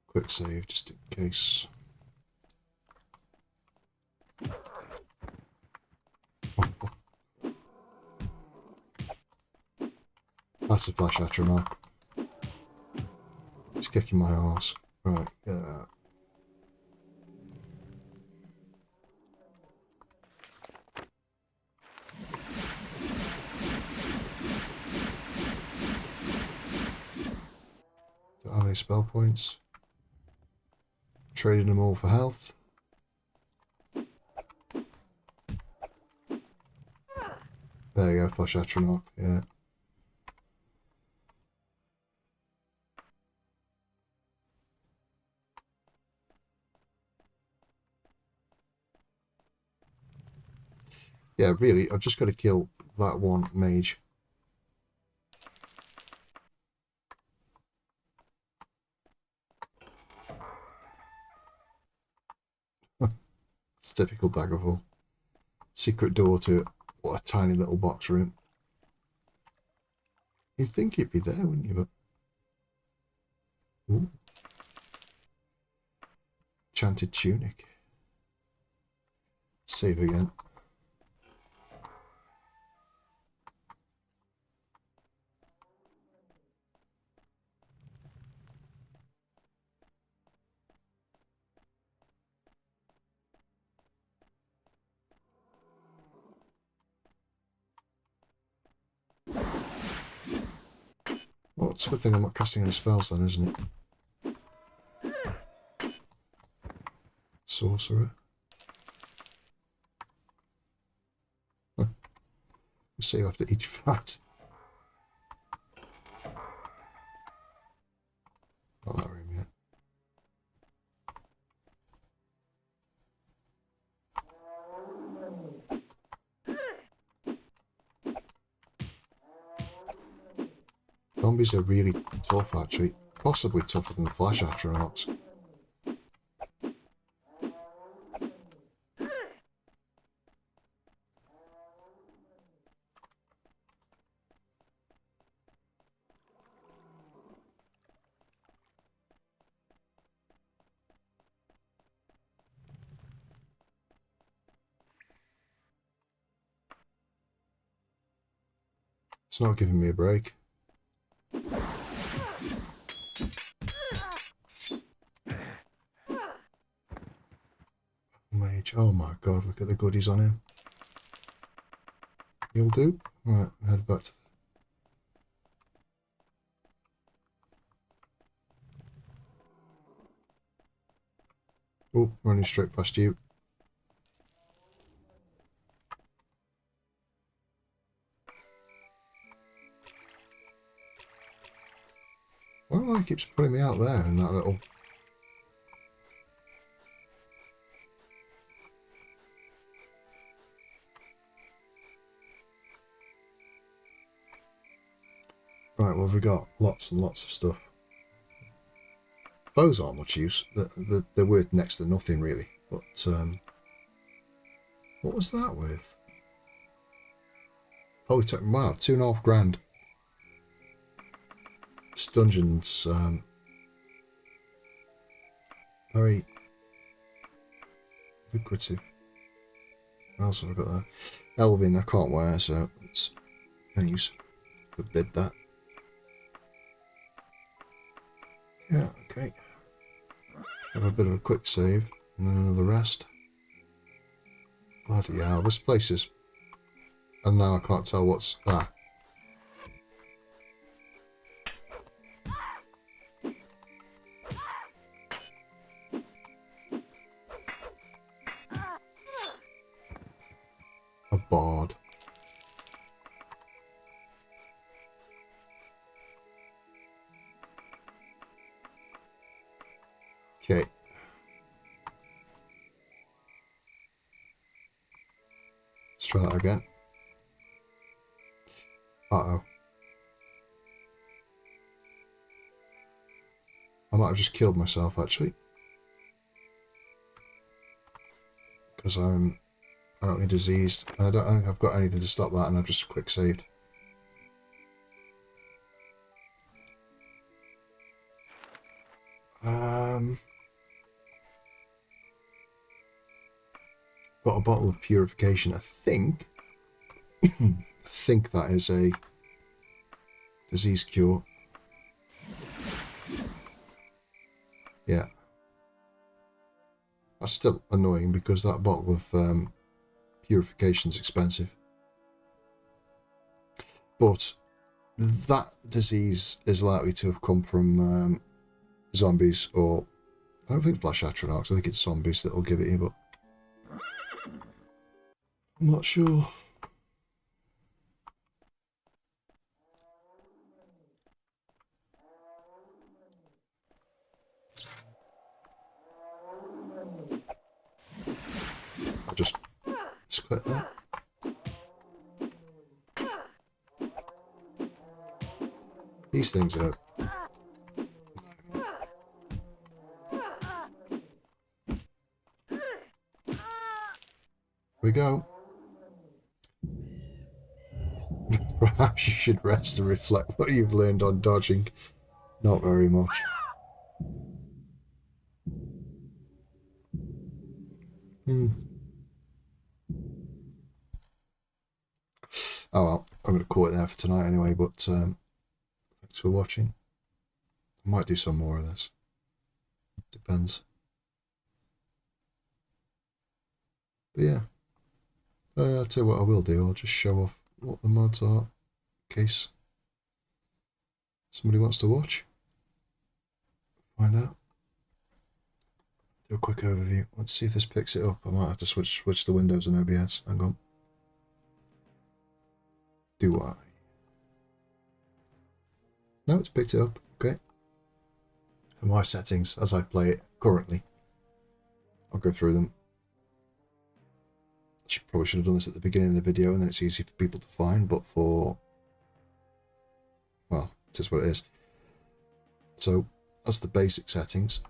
Quick save, just in case. That's a flash Atronach. He's kicking my arse. Right, get it out. Don't have any spell points. Trading them all for health. There you go, Flash Atronach, yeah. Yeah, really, I've just got to kill that one mage. It's typical Daggerfall. Secret door to it. What a tiny little box room. You'd think it'd be there, wouldn't you? But ooh. Enchanted tunic. Save again. Well, it's a good thing I'm not casting any spells then, isn't it? Sorcerer. Huh. Save after each fight. Not that room yet. Zombies are really tough, actually. Possibly tougher than the Flash Atronachs. It's not giving me a break. Mage. Oh my god, look at the goodies on him. You'll do? Right, head back to the... Oh, running straight past you. Well, he keeps putting me out there in that little... Right, well, we've got lots and lots of stuff. Those aren't much use. They're worth next to nothing, really. But, what was that with? Oh, wow, 2.5 grand. This dungeon's, very lucrative. What else have I got there? Elvin, I can't wear, so it's any use. Could bid that. Yeah, okay. Have a bit of a quick save, and then another rest. Bloody hell, this place is... And now I can't tell what's... Ah. A bard. Okay. Let's try that again. Uh-oh. I might have just killed myself, actually. Because I'm apparently diseased. I don't think I've got anything to stop that, and I've just quick saved. Got a bottle of purification, I think. I think that is a disease cure. Yeah. That's still annoying because that bottle of purification is expensive. But that disease is likely to have come from zombies, or I don't think it's Flash Atronachs, I think it's zombies that'll give it you, but I'm not sure. I'll just click that. These things are... Here we go. Perhaps you should rest and reflect what you've learned on dodging. Not very much. Oh well, I'm going to call it there for tonight anyway, but thanks for watching. I might do some more of this. Depends. But yeah, I'll tell you what I will do. I'll just show off what the mods are in case somebody wants to watch. Find out. Do a quick overview. Let's see if this picks it up. I might have to switch the windows in OBS. Hang on. Do I? No, it's picked it up. Okay. For my settings, as I play it currently, I'll go through them. Probably should have done this at the beginning of the video, and then it's easy for people to find, but well, it is what it is. So, that's the basic settings.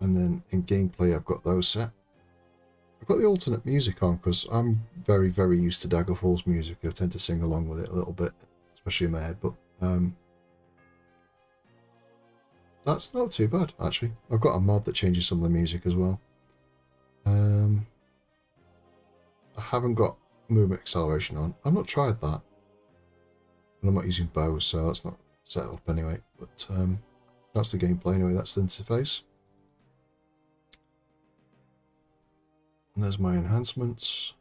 And then in gameplay, I've got those set. I've got the alternate music on, because I'm very, very used to Daggerfall's music. I tend to sing along with it a little bit, especially in my head, but that's not too bad, actually. I've got a mod that changes some of the music as well. I haven't got movement acceleration on. I've not tried that. And I'm not using bows, so that's not set up anyway. But that's the gameplay anyway, that's the interface. And there's my enhancements.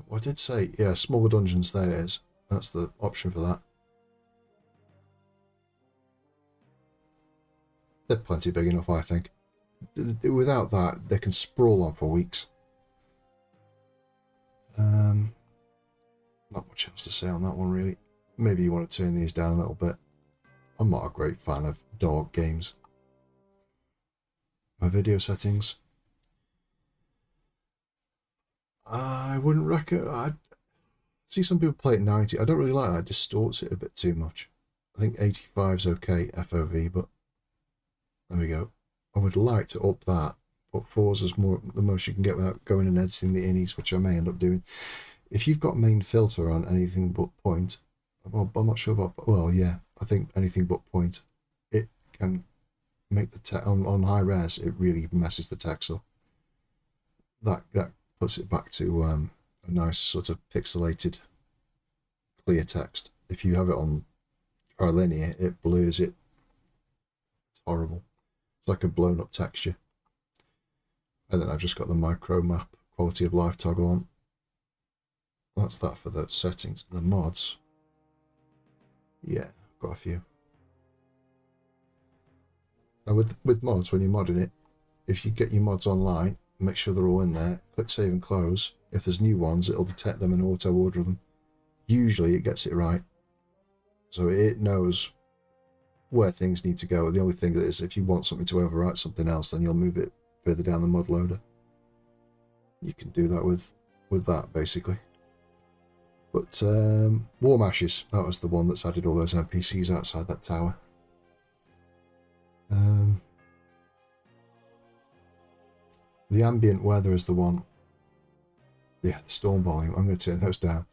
Well, I did say, yeah, smaller dungeons, there it is. That's the option for that. They're plenty big enough, I think. Without that, they can sprawl on for weeks. Not much else to say on that one, really. Maybe you want to turn these down a little bit. I'm not a great fan of dog games. My video settings. I wouldn't recommend... I see some people play at 90. I don't really like that. It distorts it a bit too much. I think 85 is okay, FOV, but there we go. I would like to up that, but 4's is more the most you can get without going and editing the innies, which I may end up doing. If you've got main filter on anything but point, well, I'm not sure about, well, yeah, I think anything but point, it can make the text, on high res, it really messes the text up. That puts it back to a nice sort of pixelated, clear text. If you have it on trilinear, it blurs it. It's horrible. It's like a blown up texture. And then I've just got the micro map quality of life toggle on. That's that for the settings. The mods. Yeah, I've got a few. Now with mods, when you're modding it, if you get your mods online, make sure they're all in there, click save and close. If there's new ones, it'll detect them and auto order them. Usually it gets it right. So it knows where things need to go. The only thing that is, if you want something to overwrite something else, then you'll move it further down the mod loader. You can do that with that, basically. But Warm Ashes, that was the one that's added all those NPCs outside that tower. The ambient weather is the one. Yeah, the storm volume. I'm going to turn those down.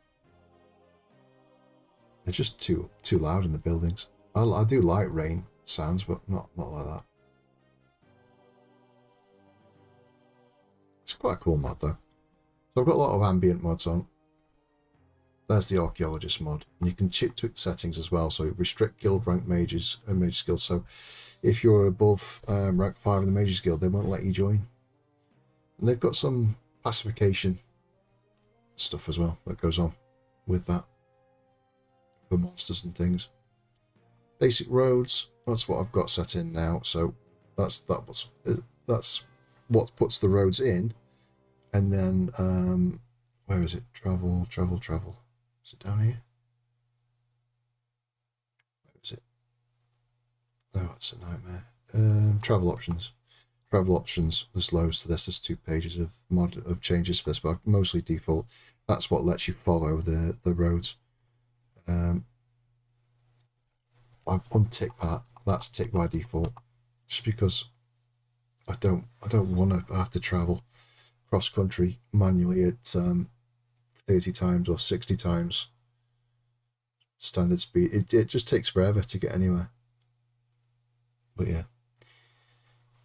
They're just too loud in the buildings. I do like rain sounds, but not like that. It's quite a cool mod though. So I've got a lot of ambient mods on. There's the Archaeologist mod. And you can tweak the settings as well, so restrict guild rank mages and mage skills. So if you're above rank 5 in the Mages Guild, they won't let you join. And they've got some pacification stuff as well that goes on with that for monsters and things. Basic roads, that's what I've got set in now. So that's what puts the roads in. And then where is it? Travel. Is it down here? Where is it? Oh, that's a nightmare. Travel options. There's loads to this. There's 2 pages of changes for this, but mostly default. That's what lets you follow the roads. I've unticked that. That's ticked by default, just because I don't want to have to travel cross country manually at 30 times or 60 times standard speed. It just takes forever to get anywhere. But yeah,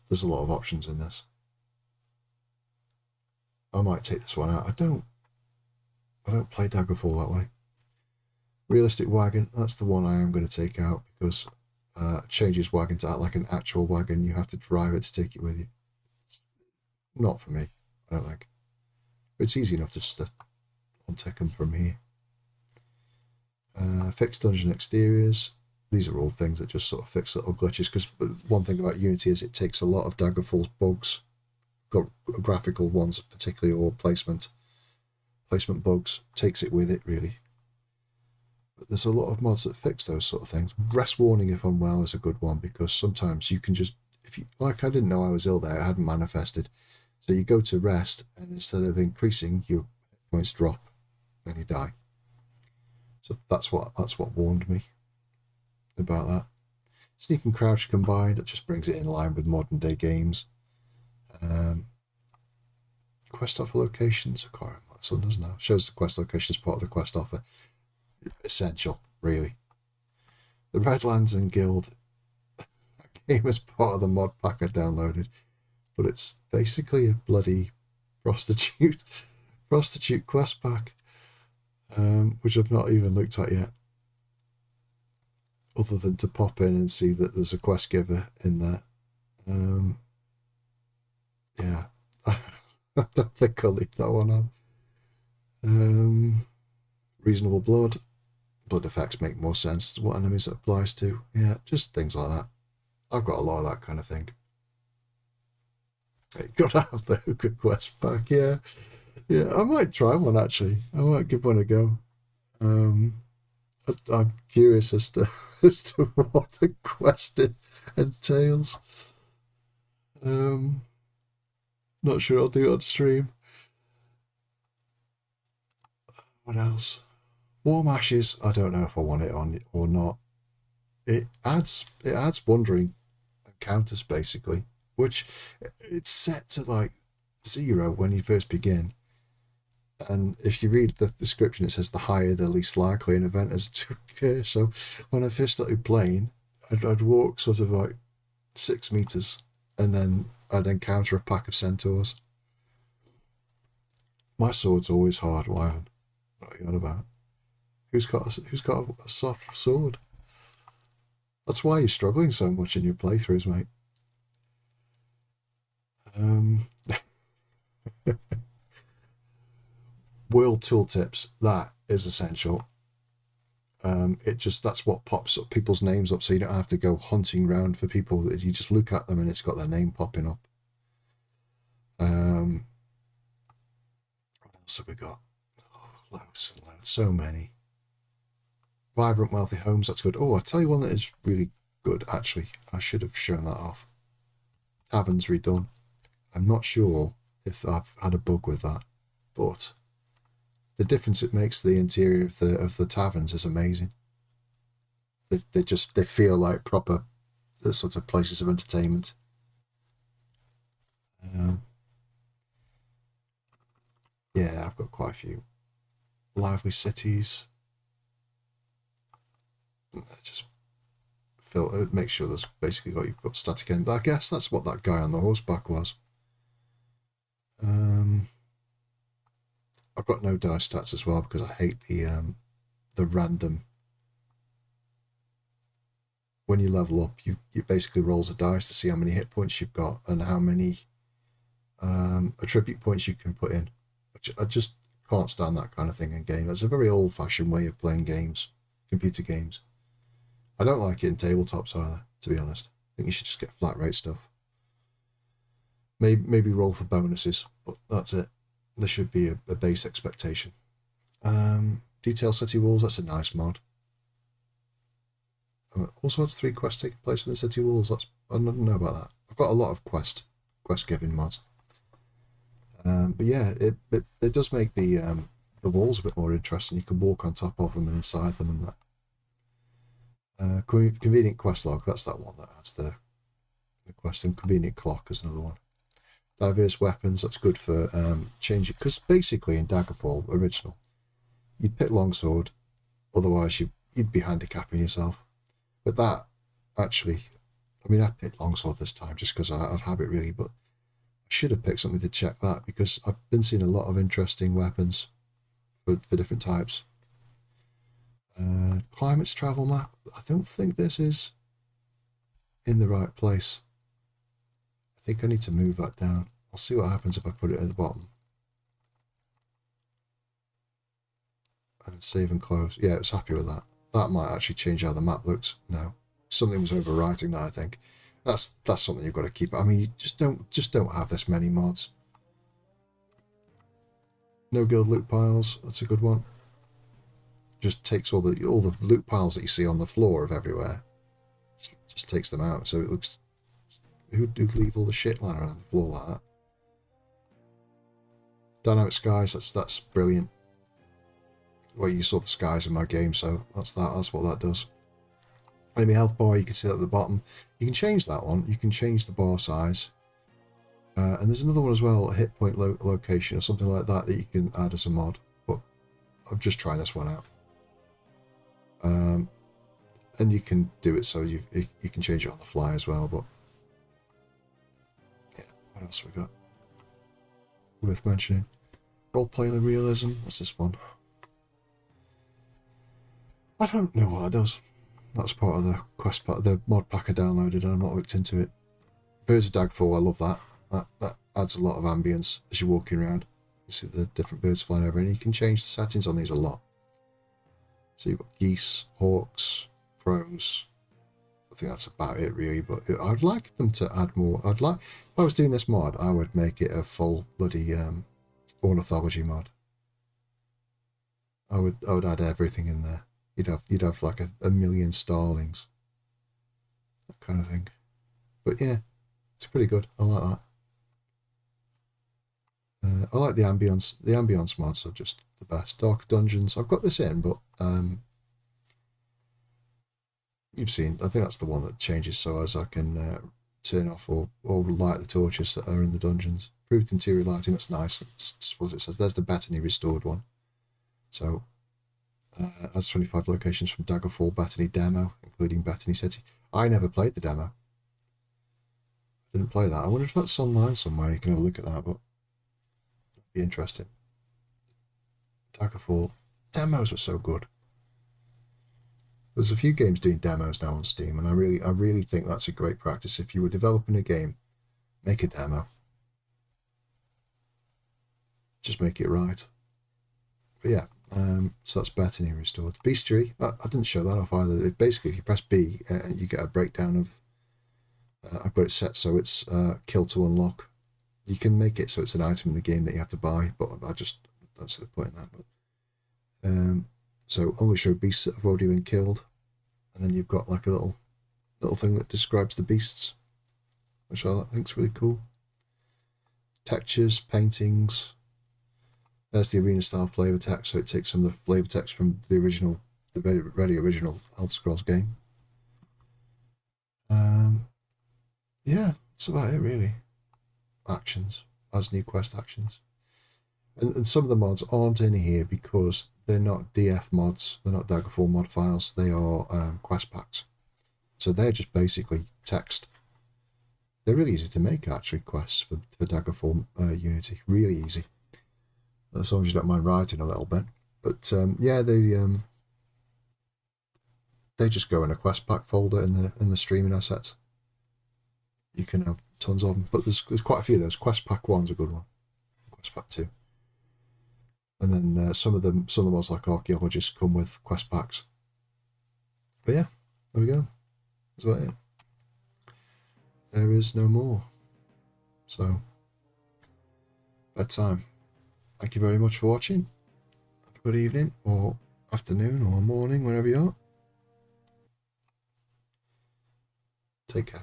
there's a lot of options in this. I might take this one out. I don't play Daggerfall that way. Realistic wagon, that's the one I am going to take out, because changes wagon to act like an actual wagon. You have to drive it to take it with you. It's not for me, I don't think. But it's easy enough just to untick them from here. Fix dungeon exteriors. These are all things that just sort of fix little glitches, because one thing about Unity is it takes a lot of Daggerfall's bugs, graphical ones particularly, or placement bugs, takes it with it really. But there's a lot of mods that fix those sort of things. Rest warning if unwell is a good one, because sometimes you can just, like I didn't know I was ill there, I hadn't manifested. So you go to rest, and instead of increasing, your points drop, and you die. So that's what warned me about that. Sneak and crouch combined, it just brings it in line with modern day games. Quest offer locations, I can't remember what this one does now. Shows the quest locations part of the quest offer. Essential, really. The Redlands and Guild came as part of the mod pack I downloaded, but it's basically a bloody prostitute quest pack, which I've not even looked at yet, other than to pop in and see that there's a quest giver in there. Yeah, I don't think I'll leave that one on. Reasonable blood effects make more sense to what enemies it applies to. Yeah, just things like that. I've got a lot of that kind of thing. Gotta have the hooker quest back. Yeah, I might try one actually. I might give one a go. I'm curious as to what the quest entails. Not sure I'll do it on stream. What else? Warm Ashes, I don't know if I want it on or not. It adds wandering encounters basically, which it's set to like 0 when you first begin. And if you read the description, it says the higher the least likely an event is to occur. So when I first started playing, I'd walk sort of like 6 meters, and then I'd encounter a pack of centaurs. My sword's always hard, Wyvern. What are you on about? Who's got a soft sword? That's why you're struggling so much in your playthroughs, mate. World tooltips, that is essential. That's what pops up people's names up, so you don't have to go hunting around for people. You just look at them and it's got their name popping up. What else have we got? Loads and loads, so many. Vibrant, wealthy homes, that's good. Oh, I'll tell you one that is really good, actually. I should have shown that off. Taverns redone. I'm not sure if I've had a bug with that, but the difference it makes to the interior of the taverns is amazing. They feel like proper sort of places of entertainment. Yeah, I've got quite a few. Lively cities. Just make sure there's basically you've got static end. But I guess that's what that guy on the horseback was. I've got no dice stats as well because I hate the random. When you level up, you basically rolls a dice to see how many hit points you've got and how many attribute points you can put in. Which I just can't stand that kind of thing in games. It's a very old-fashioned way of playing games, computer games. I don't like it in tabletops either, to be honest. I think you should just get flat rate stuff. Maybe roll for bonuses, but that's it. There should be a base expectation. Detail city walls, that's a nice mod. Also has 3 quests taking place within city walls. I don't know about that. I've got a lot of quest giving mods. But yeah, it does make the walls a bit more interesting. You can walk on top of them and inside them and that. Convenient quest log, that's that one that adds the quest. And convenient clock is another one. Diverse weapons, that's good for changing, because basically in Daggerfall original, you'd pick longsword, otherwise you'd be handicapping yourself. But that actually, I mean, I picked longsword this time just because I have habit really, but I should have picked something to check that because I've been seeing a lot of interesting weapons for different types. Climate's travel map, I don't think this is in the right place. I think I need to move that down. I'll see what happens if I put it at the bottom. And save and close. Yeah, I was happy with that. That might actually change how the map looks. No. Something was overwriting that, I think. That's something you've got to keep. I mean, you just don't have this many mods. No guild loot piles, that's a good one. Just takes all the loot piles that you see on the floor of everywhere. Just takes them out, so it looks. Who'd leave all the shit lying around the floor like that? Dynamic skies, that's brilliant. Well, you saw the skies in my game, so that's what that does. Enemy health bar, you can see that at the bottom. You can change that one. You can change the bar size. And there's another one as well, a hit point location or something like that you can add as a mod. But I'm just trying this one out. And you can do it so you can change it on the fly as well. But yeah, what else have we got? Worth mentioning. Roleplay realism. What's this one? I don't know what that does. That's part of the quest part, the mod pack I downloaded, and I've not looked into it. Birds of Daggerfall, I love that. That adds a lot of ambience as you're walking around. You see the different birds flying over, and you can change the settings on these a lot. So you've got geese, hawks, crows. I think that's about it really, but I'd like them to add more. If I was doing this mod, I would make it a full bloody ornithology mod. I would add everything in there. You'd have like a million starlings, that kind of thing. But yeah, it's pretty good. I like that. I like the ambience. The ambience mods are just the best. Dark dungeons. I've got this in, but you've seen. I think that's the one that changes so as I can turn off or light the torches that are in the dungeons. Improved interior lighting. That's nice. That's what it says. There's the Bethany restored one. So. Adds 25 locations from Daggerfall Bethany demo, including Bethany City. I never played the demo. I didn't play that. I wonder if that's online somewhere. You can have a look at that, but it'd be interesting. Daggerfall demos are so good. There's a few games doing demos now on Steam, and I really think that's a great practice. If you were developing a game, make a demo. Just make it right. But yeah. So that's Bethany restored. Bestiary, I didn't show that off either. Basically, if you press B, you get a breakdown of. I've got it set so it's kill to unlock. You can make it so it's an item in the game that you have to buy, but I just don't see the point in that. But so only show beasts that have already been killed, and then you've got like a little thing that describes the beasts, which I think's really cool. Textures, paintings. There's the arena style flavor text, so it takes some of the flavor text from the very original Elder Scrolls game. Yeah, that's about it really. Actions, as new quest actions. And some of the mods aren't in here because they're not DF mods, they're not Daggerfall mod files, they are quest packs. So they're just basically text. They're really easy to make actually, quests for Daggerfall Unity, really easy. as long as you don't mind writing a little bit. But yeah, they just go in a quest pack folder in the streaming assets. You can have tons of them, but there's quite a few of those. Quest pack 1's a good one. Quest pack 2. And then some of the ones like archaeologists come with quest packs. But yeah, there we go. That's about it. There is no more. So, bedtime. Thank you very much for watching. Have a good evening, or afternoon, or morning, wherever you are. Take care.